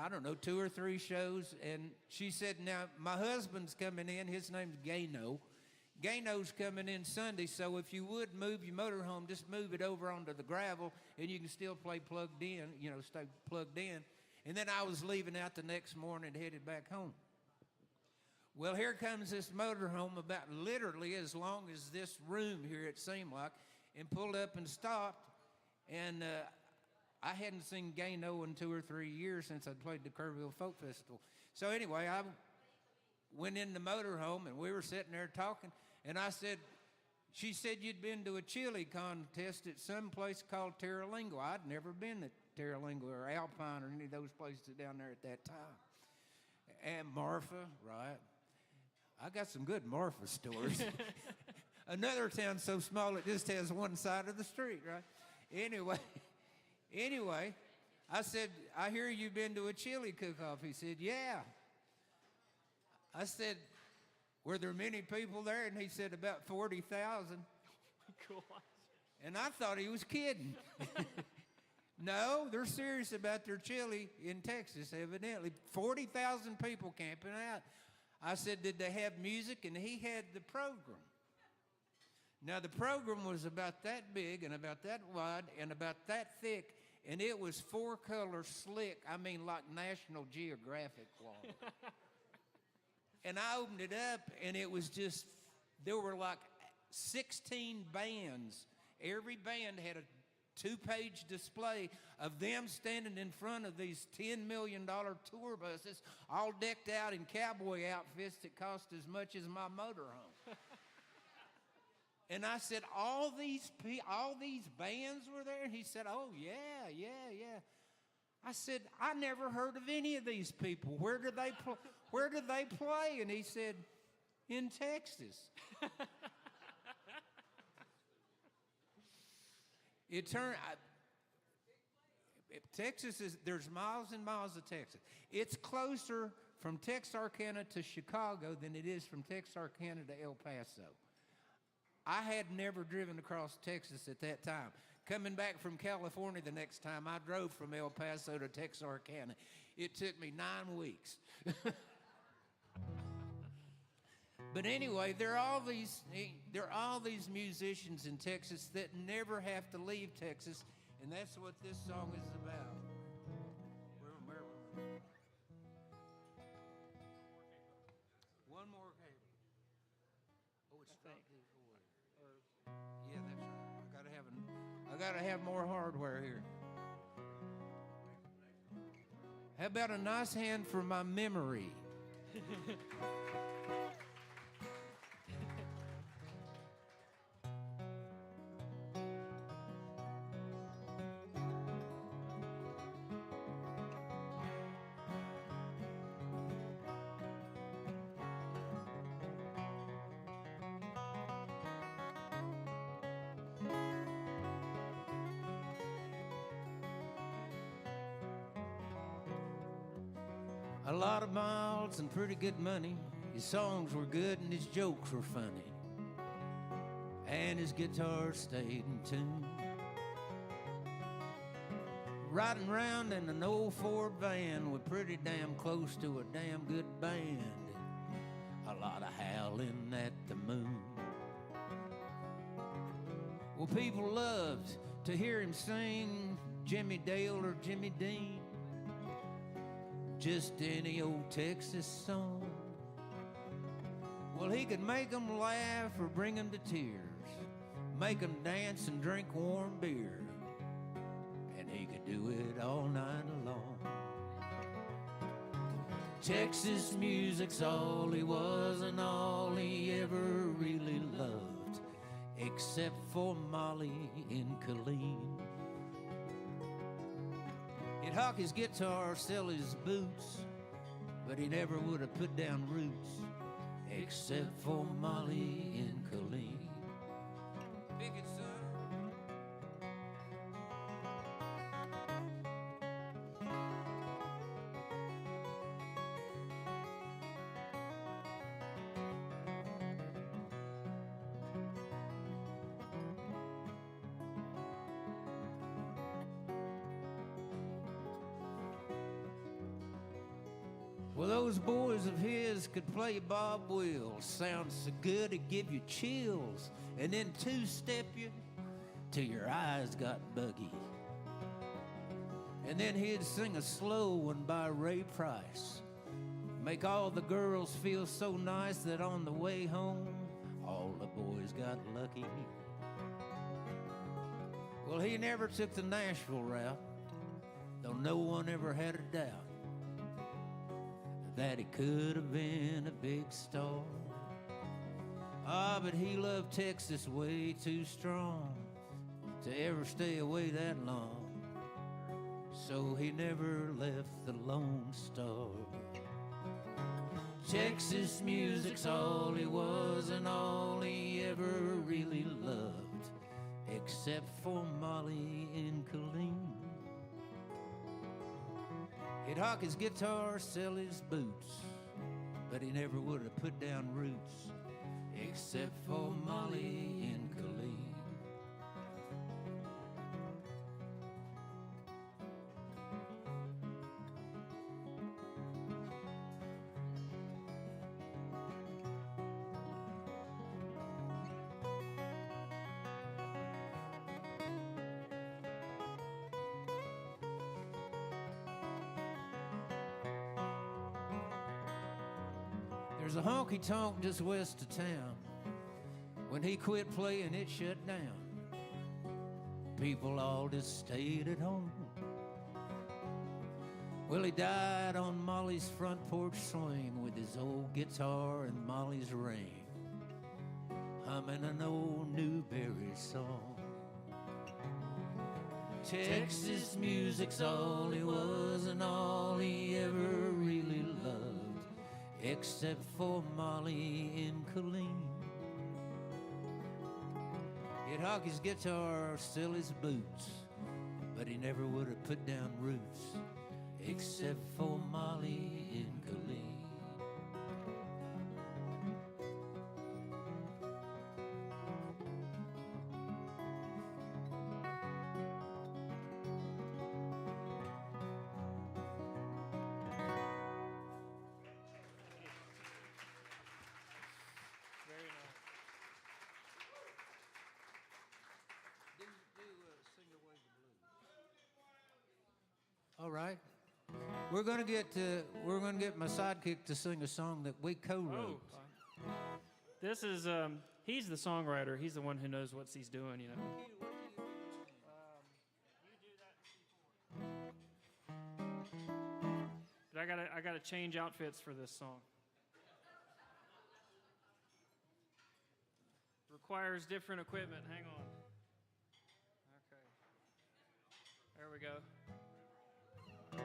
I don't know, 2 or 3 shows. And she said, now, my husband's coming in. His name's Gano. Gano's coming in Sunday, so if you would move your motorhome, just move it over onto the gravel, and you can still play plugged in, you know, stay plugged in. And then I was leaving out the next morning, headed back home. Well, here comes this motorhome about literally as long as this room here, it seemed like, and pulled up and stopped. And I hadn't seen Gano in 2 or 3 years since I'd played the Kerrville Folk Festival. So anyway, I went in the motorhome, and we were sitting there talking, and I said, she said you'd been to a chili contest at some place called Terra Lingua. I'd never been to Terra Lingua or Alpine or any of those places down there at that time. And Marfa, right? I got some good Marfa stores. Another town so small it just has one side of the street, right? Anyway, I said, I hear you've been to a chili cook-off. He said, yeah. I said, were there many people there? And he said, about 40,000. Cool. And I thought he was kidding. No, they're serious about their chili in Texas, evidently. 40,000 people camping out. I said, did they have music? And he had the program. Now, the program was about that big and about that wide and about that thick, and it was 4-color slick. I mean, like National Geographic quality. And I opened it up, and it was just, there were like 16 bands. Every band had a 2-page display of them standing in front of these $10 million tour buses, all decked out in cowboy outfits that cost as much as my motorhome. And I said, all these bands were there? And he said, oh, yeah. I said, I never heard of any of these people. Where do they play? And he said, in Texas. Texas there's miles and miles of Texas. It's closer from Texarkana to Chicago than it is from Texarkana to El Paso. I had never driven across Texas at that time. Coming back from California the next time, I drove from El Paso to Texarkana. It took me 9 weeks. But anyway, there are all these musicians in Texas that never have to leave Texas, and that's what this song is about. One more cable. Oh, it's stopped this way. Yeah, that's right. I gotta have more hardware here. How about a nice hand for my memory? A lot of miles and pretty good money. His songs were good and his jokes were funny. And his guitar stayed in tune. Riding around in an old Ford van, we're pretty damn close to a damn good band. A a lot of howling at the moon. Well, people loved to hear him sing Jimmy Dale or Jimmy Dean, just any old Texas song. Well, he could make them laugh or bring them to tears, make them dance and drink warm beer, and he could do it all night long. Texas music's all he was and all he ever really loved, except for Molly and Colleen. He'd hawk his guitar, sell his boots, but he never would have put down roots, except for Molly and Colleen. Pick it, son. Well, those boys of his could play Bob Wills, sound so good it give you chills, and then two-step you till your eyes got buggy. And then he'd sing a slow one by Ray Price, make all the girls feel so nice that on the way home, all the boys got lucky. Well, he never took the Nashville route, though no one ever had a doubt that he could have been a big star. Ah, but he loved Texas way too strong to ever stay away that long, so he never left the Lone Star. Texas music's all he was and all he ever really loved, except for Molly and Colleen. He'd hawk his guitar, sell his boots, but he never would have put down roots, except for Molly and Colleen. There's a honky-tonk just west of town. When he quit playing, it shut down. People all just stayed at home. Well, he died on Molly's front porch swing with his old guitar and Molly's ring, humming an old Newberry song. Texas music's all he was and all he ever really loved, except for Molly and Colleen. He'd hawk his guitar, sell his boots, but he never would have put down roots, except for Molly and Colleen. Very nice. All right. We're gonna get my sidekick to sing a song that we co-wrote. Oh, this is he's the songwriter. He's the one who knows what he's doing. You know. But I gotta change outfits for this song. Requires different equipment. Hang on. Okay. There we go. Okay.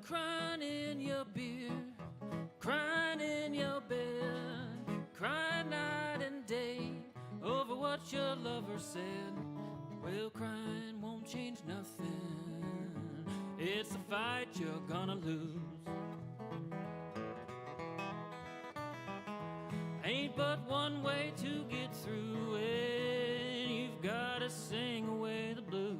crying in your beer, crying in your bed, crying night and day over what your lover said. Well, crying won't change nothing. It's a fight you're gonna lose. Ain't but one way to get through it. You've gotta sing away the blues.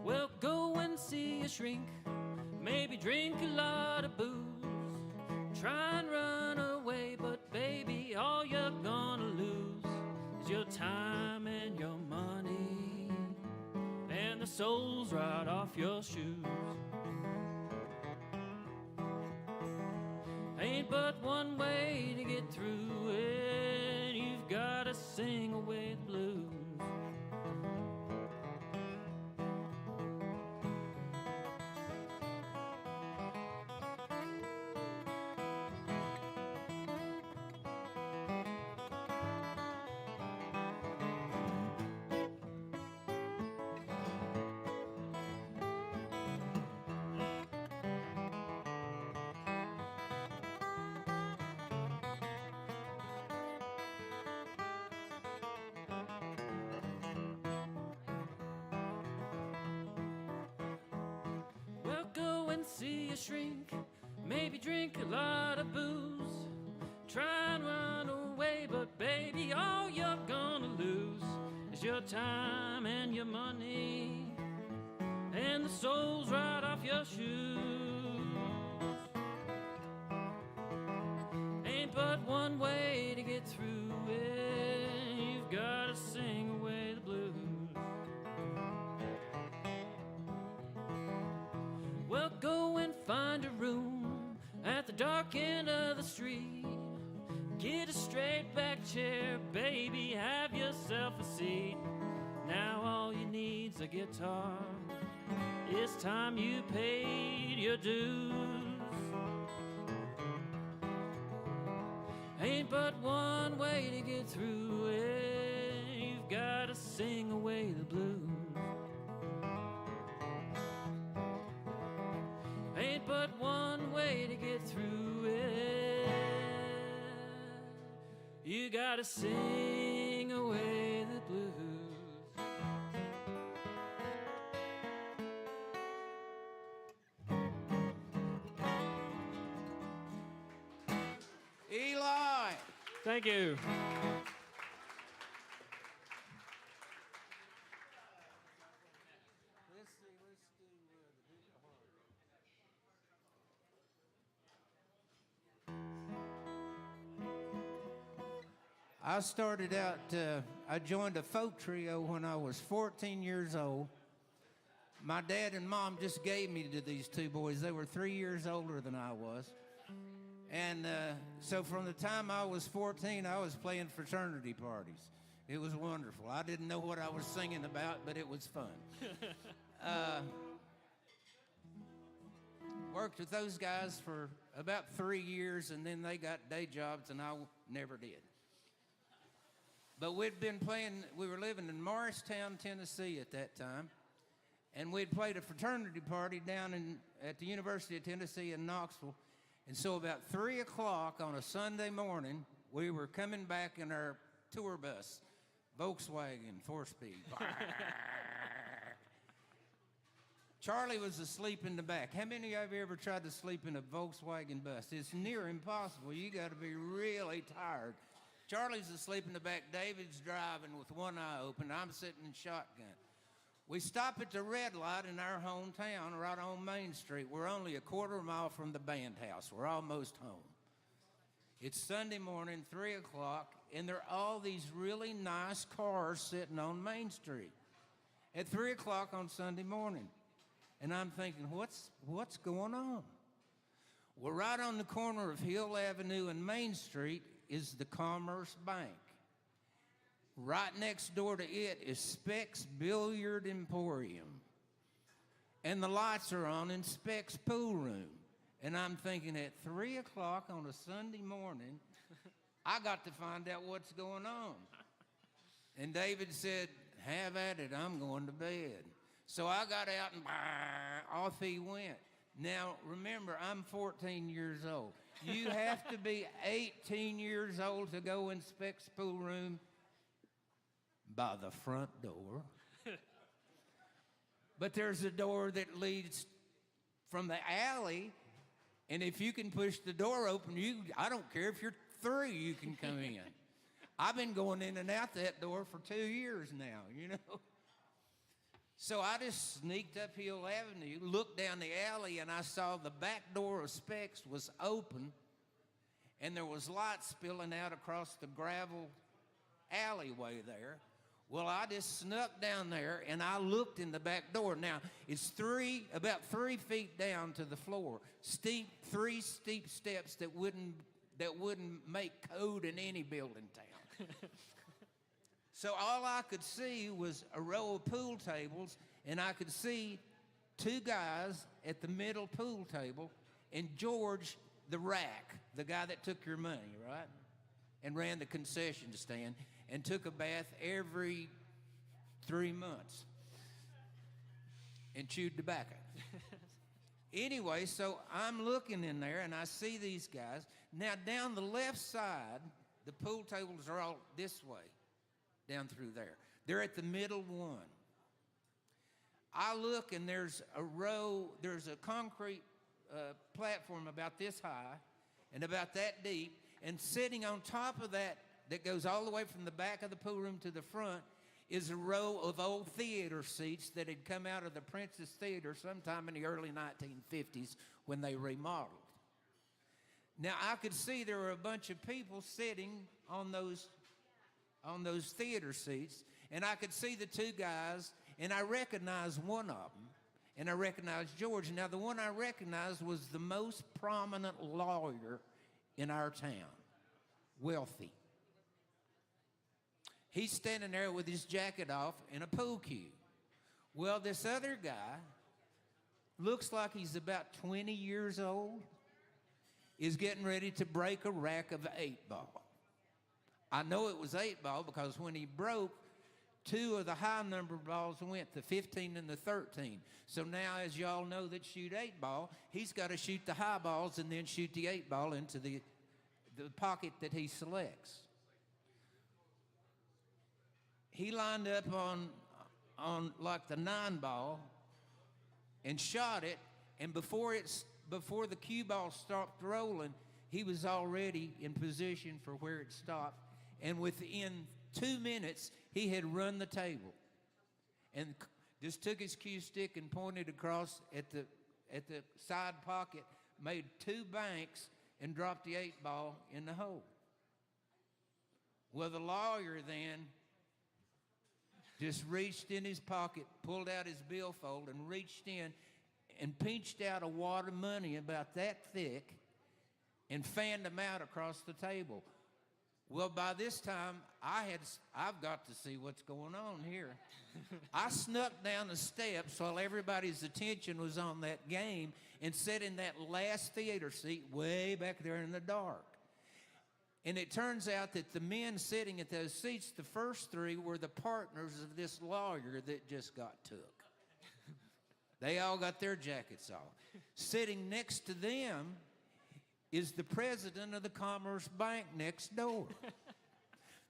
Well, go and see a shrink, maybe drink a lot of booze. Try and run away, but baby, all you're gonna lose is your time and your money, and the soles right off your shoes. Ain't but one way to get through it. You've gotta sing away the blues. See a shrink, maybe drink a lot of booze. Try and run away, but baby, all you're gonna lose is your time and your money, and the soles right off your shoes. Ain't but one way to get through it. You've gotta sing away the blues. Well, go and find a room at the dark end of the street. Get a straight back chair, baby, have yourself a seat. Now all you need's a guitar. It's time you paid your dues. Ain't but one way to get through it. You've gotta sing away the blues. Ain't but one way to get through it. You gotta sing away the blues. Eli. Thank you. I started out, I joined a folk trio when I was 14 years old. My dad and mom just gave me to these two boys. They were 3 years older than I was. And so from the time I was 14, I was playing fraternity parties. It was wonderful. I didn't know what I was singing about, but it was fun. Worked with those guys for about 3 years, and then they got day jobs, and I never did. But we'd been playing, we were living in Morristown, Tennessee at that time, and we'd played a fraternity party down at the University of Tennessee in Knoxville. And so about 3 o'clock on a Sunday morning, we were coming back in our tour bus, Volkswagen 4-speed. Charlie was asleep in the back. How many of you ever tried to sleep in a Volkswagen bus? It's near impossible. You got to be really tired. Charlie's asleep in the back. David's driving with one eye open. I'm sitting in shotgun. We stop at the red light in our hometown right on Main Street. We're only a quarter mile from the band house. We're almost home. It's Sunday morning, 3 o'clock, and there are all these really nice cars sitting on Main Street at 3 o'clock on Sunday morning. And I'm thinking, what's going on? Well, right on the corner of Hill Avenue and Main Street is the Commerce Bank. Right next door to it is Speck's Billiard Emporium. And the lights are on in Speck's pool room. And I'm thinking at 3 o'clock on a Sunday morning, I got to find out what's going on. And David said, have at it, I'm going to bed. So I got out and off he went. Now, remember, I'm 14 years old. You have to be 18 years old to go inspect pool room by the front door. But there's a door that leads from the alley, and if you can push the door open, I don't care if you're 3, you can come in. I've been going in and out that door for 2 years now, you know. So I just sneaked up Hill Avenue, looked down the alley, and I saw the back door of Specs was open, and there was light spilling out across the gravel alleyway there. Well, I just snuck down there, and I looked in the back door. Now, it's about 3 feet down to the floor. 3 steep steps that wouldn't make code in any building town. So all I could see was a row of pool tables, and I could see 2 guys at the middle pool table, and George, the rack, the guy that took your money, right, and ran the concession stand, and took a bath every 3 months and chewed tobacco. Anyway, so I'm looking in there, and I see these guys. Now, down the left side, the pool tables are all this way, down through there. They're at the middle one. I look, and there's a concrete platform about this high and about that deep, and sitting on top of that goes all the way from the back of the pool room to the front is a row of old theater seats that had come out of the Princess Theater sometime in the early 1950s when they remodeled. Now, I could see there were a bunch of people sitting on those theater seats, and I could see the 2 guys, and I recognized one of them, and I recognized George. Now, the one I recognized was the most prominent lawyer in our town, wealthy. He's standing there with his jacket off in a pool cue. Well, this other guy looks like he's about 20 years old, is getting ready to break a rack of 8-ball. I know it was 8-ball because when he broke, 2 of the high number balls went, the 15 and the 13. So now, as y'all know that shoot 8-ball, he's got to shoot the high balls and then shoot the 8-ball into the pocket that he selects. He lined up on like the 9-ball and shot it, and before the cue ball stopped rolling, he was already in position for where it stopped, and within 2 minutes he had run the table and just took his cue stick and pointed across at the side pocket, made 2 banks, and dropped the 8-ball in the hole. Well, the lawyer then just reached in his pocket, pulled out his billfold, and reached in and pinched out a wad of money about that thick and fanned them out across the table. Well, by this time, I've got to see what's going on here. I snuck down the steps while everybody's attention was on that game and sat in that last theater seat way back there in the dark. And it turns out that the men sitting at those seats, the first 3 were the partners of this lawyer that just got took. They all got their jackets off. Sitting next to them is the president of the Commerce Bank next door.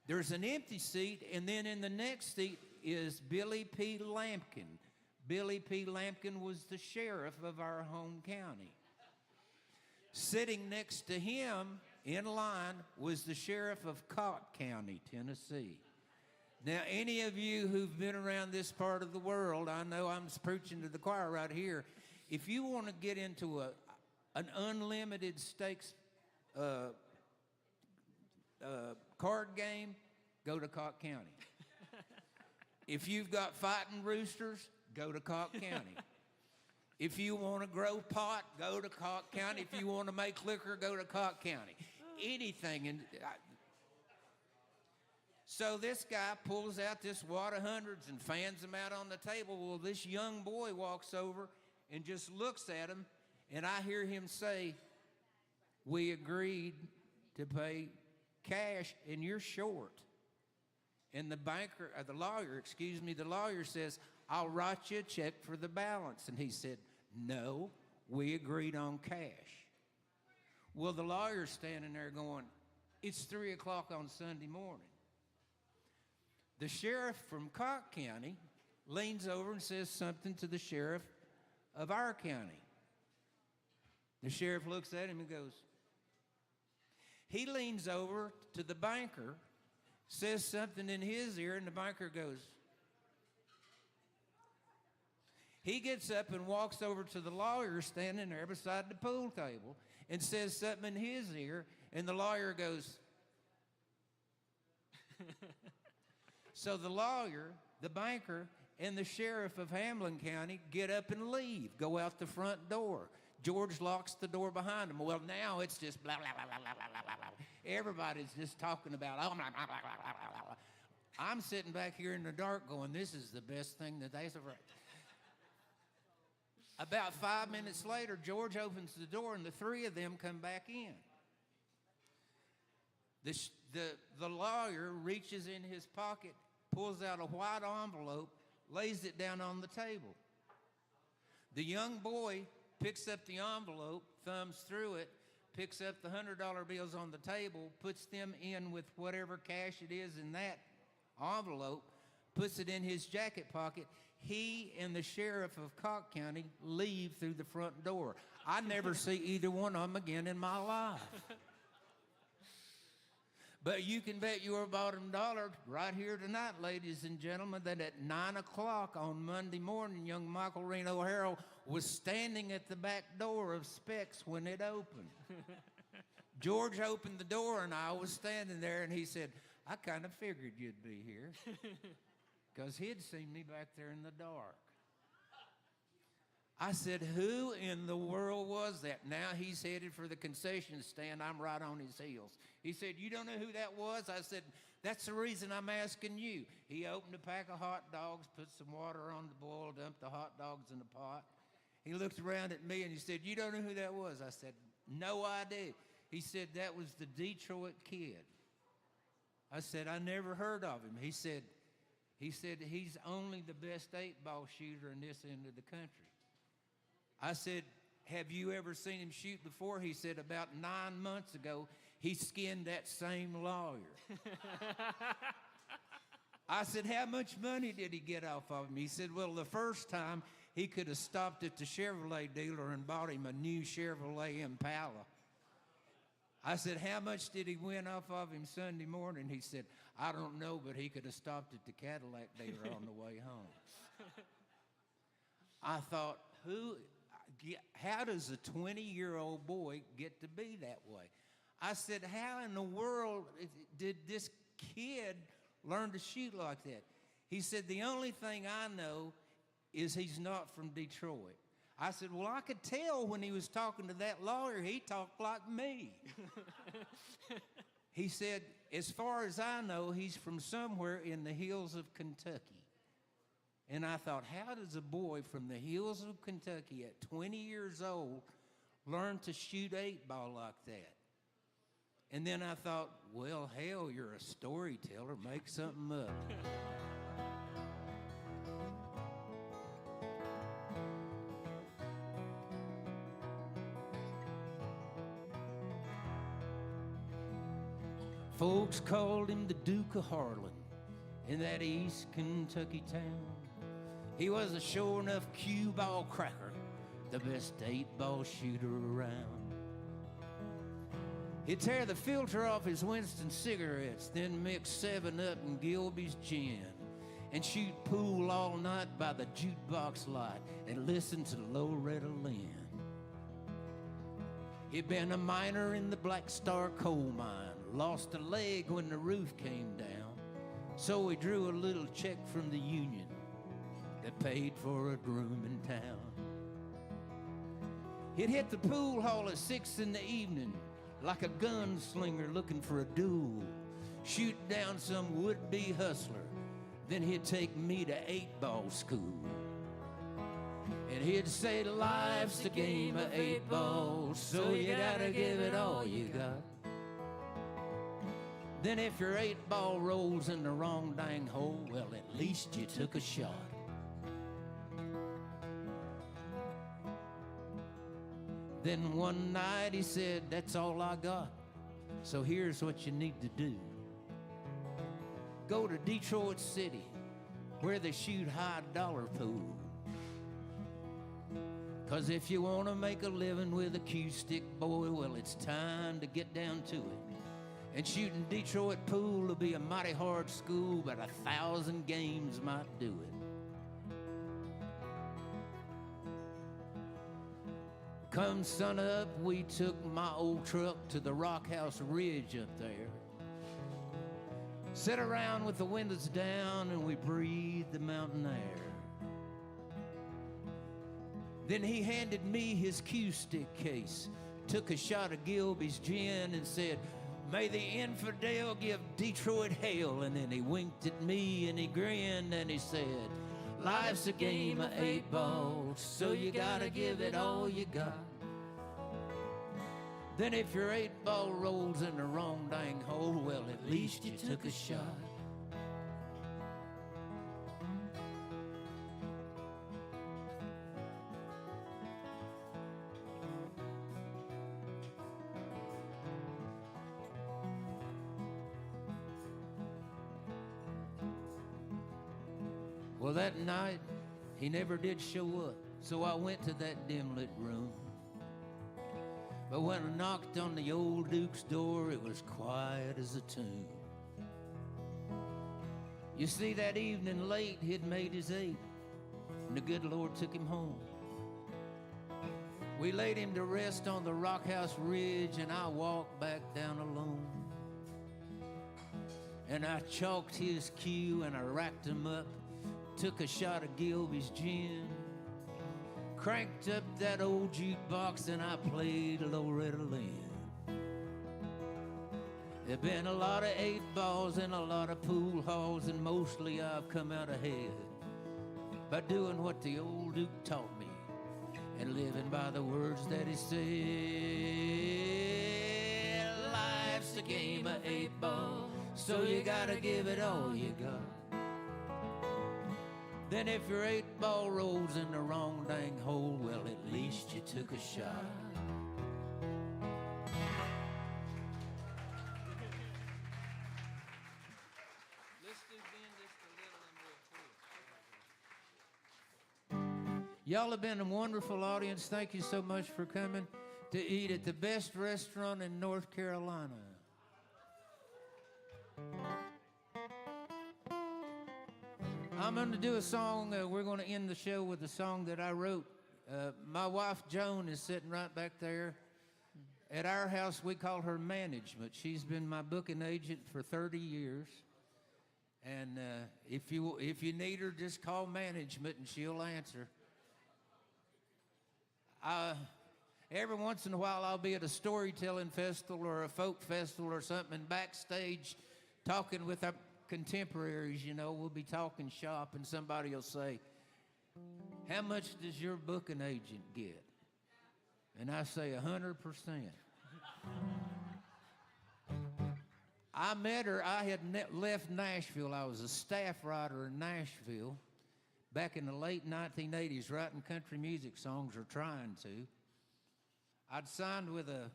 There's an empty seat, and then in the next seat is Billy P. Lampkin. Billy P. Lampkin was the sheriff of our home county. Sitting next to him in line was the sheriff of Cott County, Tennessee. Now, any of you who've been around this part of the world, I know I'm preaching to the choir right here. If you want to get into an unlimited stakes card game, go to Cott County. If you've got fighting roosters, go to Cott County. If you want to grow pot, go to Cott County. If you want to make liquor, go to Cott County. Anything. So this guy pulls out this wad of hundreds and fans them out on the table. Well, this young boy walks over and just looks at him, and I hear him say, "We agreed to pay cash, and you're short." And the lawyer says, I'll write you a check for the balance. And he said, no, we agreed on cash. Well, the lawyer's standing there going, it's 3 o'clock on Sunday morning. The sheriff from Cock County leans over and says something to the sheriff of our county. The sheriff looks at him and goes, he leans over to the banker, says something in his ear, and the banker goes. He gets up and walks over to the lawyer standing there beside the pool table and says something in his ear, and the lawyer goes. So the lawyer, the banker, and the sheriff of Hamlin County get up and leave, go out the front door. George locks the door behind him. Well, now it's just blah, blah, blah, blah, blah, blah, blah, blah. Everybody's just talking about, oh, blah, blah, blah, blah, blah, blah. I'm sitting back here in the dark going, this is the best thing that they've ever. About 5 minutes later, George opens the door, and the three of them come back in. The lawyer reaches in his pocket, pulls out a white envelope, lays it down on the table. The young boy picks up the envelope, thumbs through it, picks up the $100 bills on the table, puts them in with whatever cash it is in that envelope, puts it in his jacket pocket. He and the sheriff of Cock County leave through the front door. I never see either one of them again in my life. But you can bet your bottom dollar right here tonight, ladies and gentlemen, that at 9 o'clock on Monday morning, young Michael Reno Harrell was standing at the back door of Specs when it opened. George opened the door, and I was standing there, and he said, I kind of figured you'd be here, because he'd seen me back there in the dark. I said, who in the world was that? Now he's headed for the concession stand. I'm right on his heels. He said, you don't know who that was? I said, that's the reason I'm asking you. He opened a pack of hot dogs, put some water on the boil, dumped the hot dogs in the pot. He looked around at me and he said, you don't know who that was? I said, no idea. He said, that was the Detroit Kid. I said, I never heard of him. He said he's only the best 8-ball shooter in this end of the country. I said, have you ever seen him shoot before? He said, about 9 months ago, he skinned that same lawyer. I said, how much money did he get off of him? He said, well, the first time he could have stopped at the Chevrolet dealer and bought him a new Chevrolet Impala. I said, how much did he win off of him Sunday morning? He said, I don't know, but he could have stopped at the Cadillac dealer on the way home. I thought, how does a 20-year-old boy get to be that way? I said, how in the world did this kid learn to shoot like that? He said, the only thing I know is he's not from Detroit. I said, well, I could tell when he was talking to that lawyer, he talked like me. He said, as far as I know, he's from somewhere in the hills of Kentucky. And I thought, how does a boy from the hills of Kentucky at 20 years old learn to shoot 8-ball like that? And then I thought, well, hell, you're a storyteller. Make something up. Folks called him the Duke of Harlan in that East Kentucky town. He was a sure enough cue ball cracker, the best 8-ball shooter around. He'd tear the filter off his Winston cigarettes, then mix 7-Up and Gilby's gin, and shoot pool all night by the jukebox light and listen to Loretta Lynn. He'd been a miner in the Black Star coal mine, lost a leg when the roof came down, so he drew a little check from the union that paid for a room in town. He'd hit the pool hall at 6 in the evening like a gunslinger looking for a duel, shoot down some would-be hustler. Then he'd take me to 8-ball school. And he'd say life's a game of 8-ball, so you gotta give it all you got. Then if your 8-ball rolls in the wrong dang hole, well, at least you took a shot. Then one night he said, that's all I got. So here's what you need to do. Go to Detroit City, where they shoot high dollar pool. 'Cause if you want to make a living with a cue-stick, boy, well, it's time to get down to it. And shooting Detroit pool will be a mighty hard school, but 1,000 games might do it. Come sun up, we took my old truck to the Rock House Ridge up there. Sit around with the windows down and we breathed the mountain air. Then he handed me his cue-stick case, took a shot of Gilby's gin and said, may the infidel give Detroit hell. And then he winked at me and he grinned and he said, life's a game of 8 balls, so you gotta give it all you got. Then if your 8-ball rolls in the wrong dang hole, well, at least you took a shot. Well, that night, he never did show up, so I went to that dim-lit room. But when I knocked on the old Duke's door, it was quiet as a tomb. You see, that evening late, he'd made his 8, and the good Lord took him home. We laid him to rest on the Rock House Ridge, and I walked back down alone. And I chalked his cue, and I racked him up, took a shot of Gilby's gin, cranked up that old jukebox, and I played Loretta Lynn. There've been a lot of 8 balls and a lot of pool halls, and mostly I've come out ahead by doing what the old Duke taught me and living by the words that he said. Life's a game of 8 balls, so you gotta give it all you got. Then if your 8-ball rolls in the wrong dang hole, well, at least you took a shot. Let's do Ben just a little and we'll quit. Y'all have been a wonderful audience. Thank you so much for coming to eat at the best restaurant in North Carolina. I'm going to do a song. We're going to end the show with a song that I wrote. My wife, Joan, is sitting right back there. At our house, we call her management. She's been my booking agent for 30 years. And if you need her, just call management and she'll answer. Every once in a while, I'll be at a storytelling festival or a folk festival or something, and backstage talking with our contemporaries, you know, we'll be talking shop, and somebody will say, how much does your booking agent get? And I say 100%. I met her. I had left Nashville. I was a staff writer in Nashville back in the late 1980s, writing country music songs, or trying to. I'd signed with a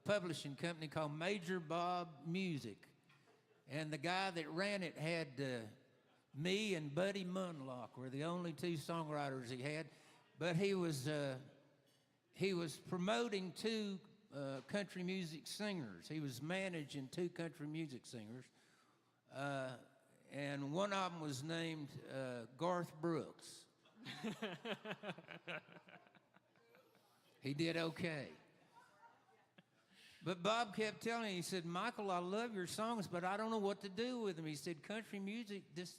publishing company called Major Bob Music. And the guy that ran it had me and Buddy Munlock were the only 2 songwriters he had. But he was promoting 2 country music singers. He was managing 2 country music singers. And one of them was named Garth Brooks. He did okay. But Bob kept telling me, he said, Michael, I love your songs, but I don't know what to do with them. He said, country music just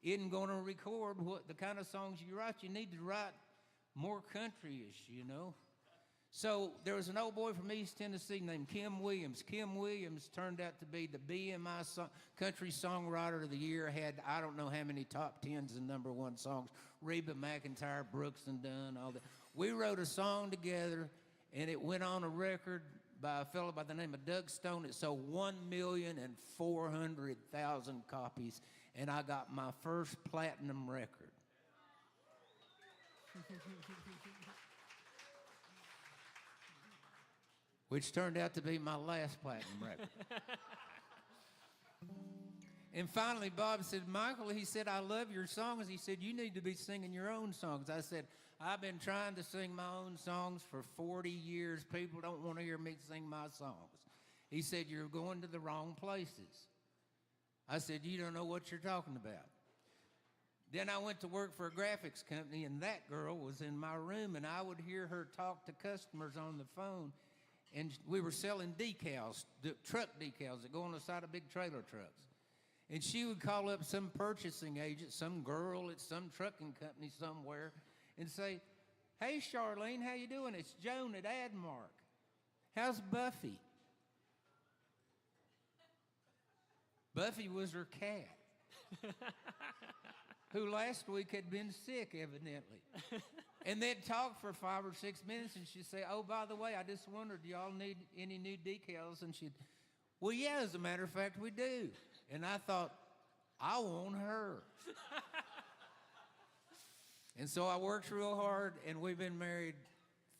isn't going to record what the kind of songs you write. You need to write more country-ish, you know. So there was an old boy from East Tennessee named Kim Williams. Kim Williams turned out to be the BMI Country Songwriter of the Year, had I don't know how many top 10s and #1 songs. Reba McEntire, Brooks and Dunn, all that. We wrote a song together, and it went on a record by a fellow by the name of Doug Stone. It sold 1,400,000 copies, and I got my first platinum record. which turned out to be my last platinum record. And finally, Bob said, Michael, he said, I love your songs. He said, you need to be singing your own songs. I said, I've been trying to sing my own songs for 40 years. People don't want to hear me sing my songs. He said, you're going to the wrong places. I said, you don't know what you're talking about. Then I went to work for a graphics company, and that girl was in my room, and I would hear her talk to customers on the phone, and we were selling decals, truck decals that go on the side of big trailer trucks. And she would call up some purchasing agent, some girl at some trucking company somewhere, and say, hey, Charlene, how you doing? It's Joan at Admark. How's Buffy? Buffy was her cat, who last week had been sick, evidently. And they'd talk for 5 or 6 minutes, and she'd say, oh, by the way, I just wondered, do y'all need any new decals? And she'd, well, yeah, as a matter of fact, we do. And I thought, I want her. And so I worked real hard, and we've been married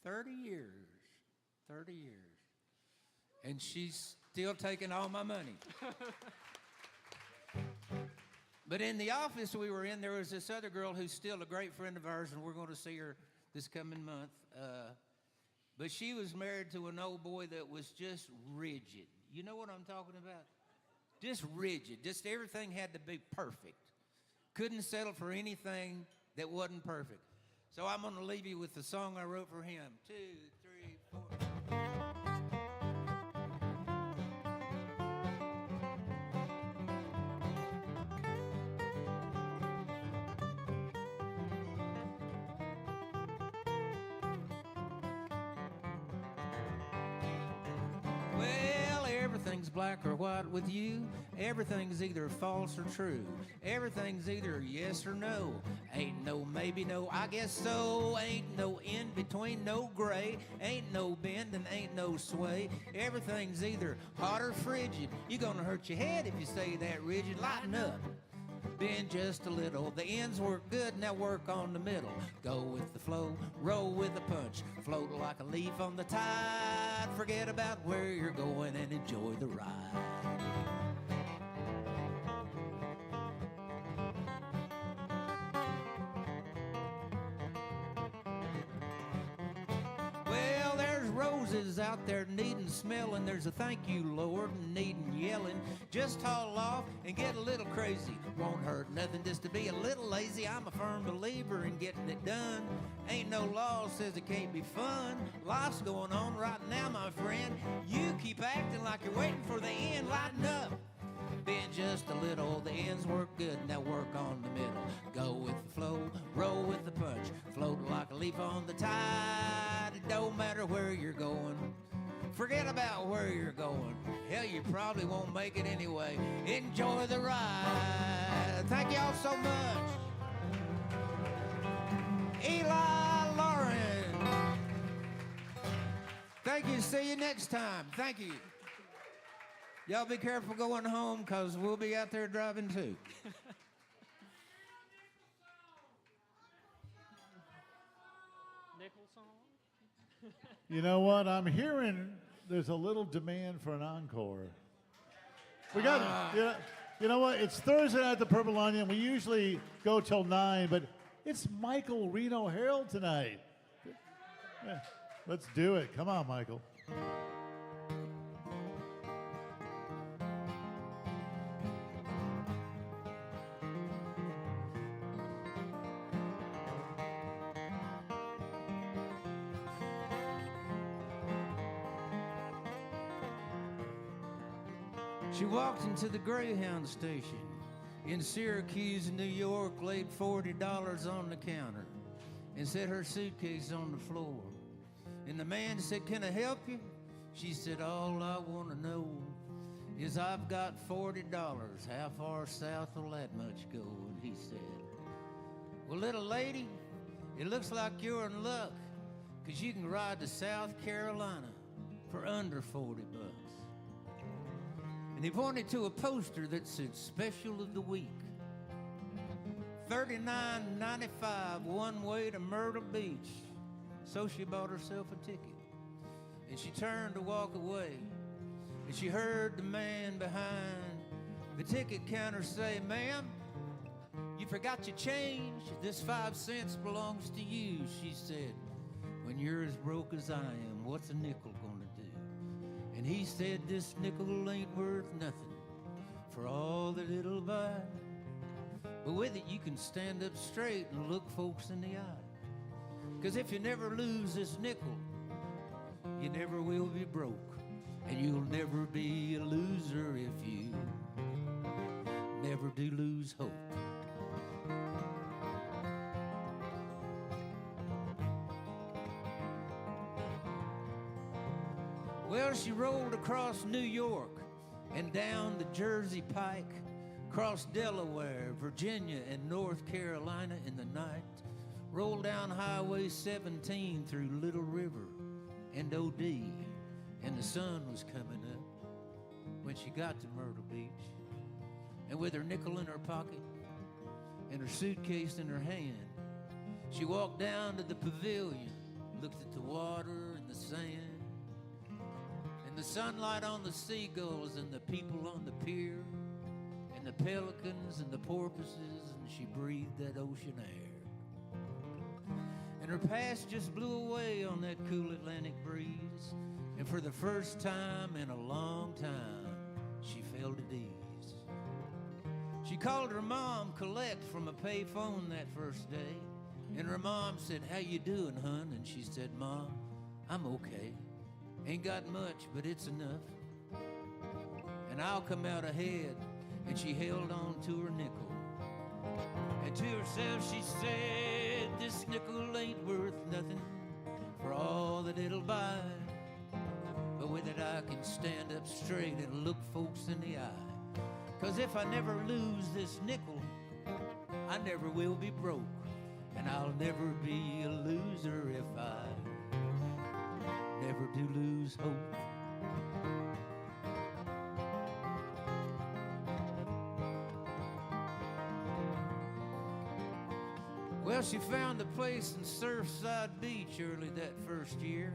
30 years. 30 years. And she's still taking all my money. But in the office we were in, there was this other girl who's still a great friend of ours, and we're going to see her this coming month. But she was married to an old boy that was just rigid. You know what I'm talking about? Just rigid. Just everything had to be perfect. Couldn't settle for anything that wasn't perfect. So I'm going to leave you with the song I wrote for him. 2, 3, 4. Well, everything's black or white with you. Everything's either false or true. Everything's either yes or no. Ain't no maybe, no I guess so. Ain't no in between, no gray. Ain't no bend and ain't no sway. Everything's either hot or frigid. You're gonna hurt your head if you stay that rigid. Lighten up. Bend just a little. The ends work good, now work on the middle. Go with the flow, roll with the punch. Float like a leaf on the tide. Forget about where you're going and enjoy the ride. Well, there's roses out there needing smelling. There's a thank you, Lord, needing yelling. Just haul off and get a little crazy. Won't hurt nothing just to be a little lazy. I'm a firm believer in getting it done. Ain't no law says it can't be fun. Life's going on right now, my friend. You keep acting like you're waiting for the end. Lighten up. Bend just a little, the ends work good, now work on the middle. Go with the flow, roll with the punch. Float like a leaf on the tide. It don't matter where you're going. Forget about where you're going. Hell, you probably won't make it anyway. Enjoy the ride. Thank y'all so much. Eli Lauren. Thank you. See you next time. Thank you. Y'all be careful going home, because we'll be out there driving too. Nickel song? You know what? I'm hearing there's a little demand for an encore. We got, you know what? It's Thursday night at the Purple Onion. We usually go till 9, but it's Michael Reno Herald tonight. Yeah, let's do it. Come on, Michael. She walked into the Greyhound station in Syracuse, New York, laid $40 on the counter and set her suitcase on the floor. And the man said, can I help you? She said, all I want to know is I've got $40. How far south will that much go? And he said, well, little lady, it looks like you're in luck, because you can ride to South Carolina for under 40 bucks. And he pointed to a poster that said special of the week. $39.95 one way to Myrtle Beach. So she bought herself a ticket. and she turned to walk away, and she heard the man behind the ticket counter say, "Ma'am, you forgot your change. This 5 cents belongs to you." She said, "When you're as broke as I am, what's a nickel gonna do?" And he said, "This nickel ain't worth nothing for all that it'll buy. But with it, you can stand up straight and look folks in the eye. 'Cause if you never lose this nickel, you never will be broke. And you'll never be a loser if you never do lose hope." Well, she rolled across New York and down the Jersey Pike, crossed Delaware, Virginia, and North Carolina in the night, rolled down Highway 17 through Little River and OD, and the sun was coming up when she got to Myrtle Beach. And with her nickel in her pocket and her suitcase in her hand, she walked down to the pavilion, looked at the water and the sand, and the sunlight on the seagulls and the people on the pier, and the pelicans and the porpoises, and she breathed that ocean air. And her past just blew away on that cool Atlantic breeze, and for the first time in a long time, she felt at ease. She called her mom, Colette, from a pay phone that first day, and her mom said, "How you doing, hun?" And she said, "Mom, I'm okay. Ain't got much, but it's enough. And I'll come out ahead." And she held on to her nickel. And to herself she said, "This nickel ain't worth nothing for all that it'll buy. But with it I can stand up straight and look folks in the eye. 'Cause if I never lose this nickel, I never will be broke. And I'll never be a loser if I never do lose hope." Well, she found a place in Surfside Beach early that first year,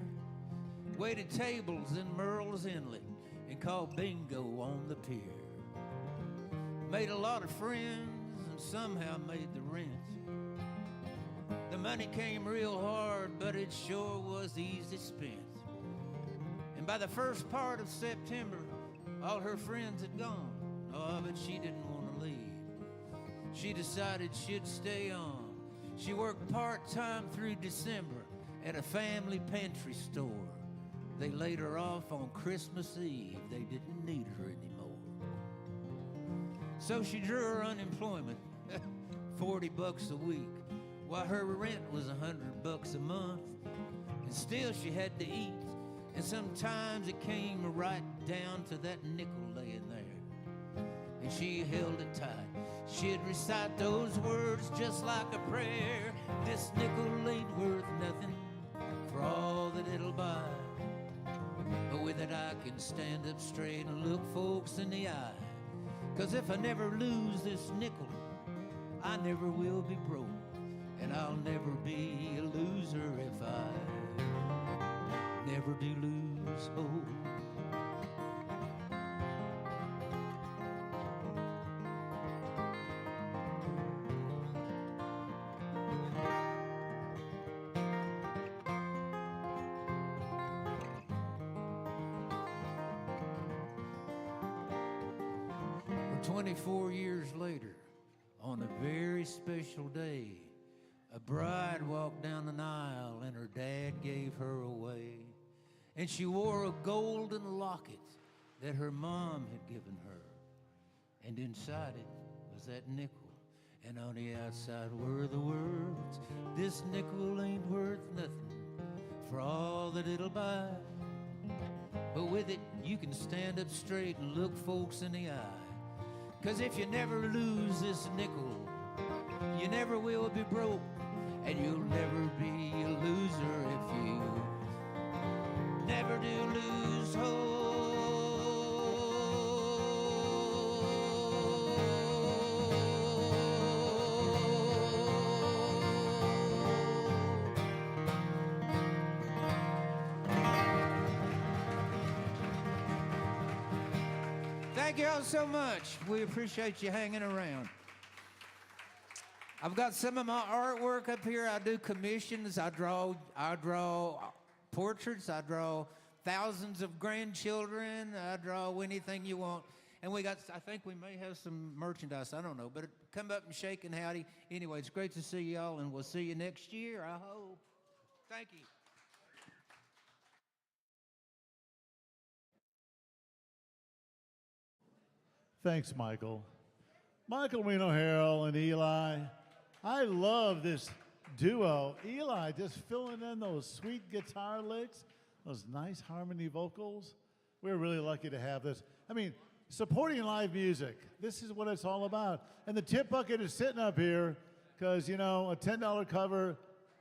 waited tables in Merle's Inlet, and called bingo on the pier. Made a lot of friends and somehow made the rent. The money came real hard, but it sure was easy spent. And by the first part of September, all her friends had gone. Oh, but she didn't want to leave. She decided she'd stay on. She worked part-time through December at a family pantry store. They laid her off on Christmas Eve. They didn't need her anymore. So she drew her unemployment, $40 a week, while her rent was $100 a month. And still she had to eat, and sometimes it came right down to that nickel laying there. And she held it tight. She'd recite those words just like a prayer. "This nickel ain't worth nothing for all that it'll buy. But with it I can stand up straight and look folks in the eye. 'Cause if I never lose this nickel, I never will be broke. And I'll never be a loser if I never do lose hope." For 24 years later, on a very special day, a bride walked down an aisle and her dad gave her away. And she wore a golden locket that her mom had given her. And inside it was that nickel. And on the outside were the words, "This nickel ain't worth nothing for all that it'll buy. But with it, you can stand up straight and look folks in the eye. 'Cause if you never lose this nickel, you never will be broke. And you'll never be a loser if you never do lose hope." Thank you all so much. We appreciate you hanging around. I've got some of my artwork up here. I do commissions. I draw portraits. I draw thousands of grandchildren. I draw anything you want. And I think we may have some merchandise. I don't know. But come up and shake and howdy. Anyway, it's great to see y'all, and we'll see you next year, I hope. Thank you. Thanks, Michael. Michael Reno Harrell and Eli. I love this duo. Eli just filling in those sweet guitar licks, those nice harmony vocals. We're really lucky to have this. I mean, supporting live music. This is what it's all about. And the tip bucket is sitting up here because, you know, a $10 cover,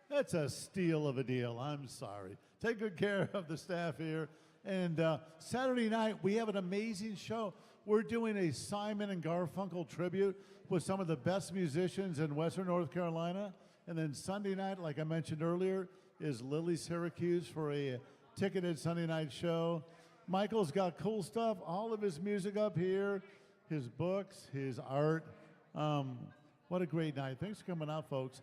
that's a steal of a deal. I'm sorry. Take good care of the staff here. And Saturday night, we have an amazing show. We're doing a Simon and Garfunkel tribute with some of the best musicians in Western North Carolina. And then Sunday night, like I mentioned earlier, is Lily Syracuse for a ticketed Sunday night show. Michael's got cool stuff, all of his music up here, his books, his art. What a great night. Thanks for coming out, folks.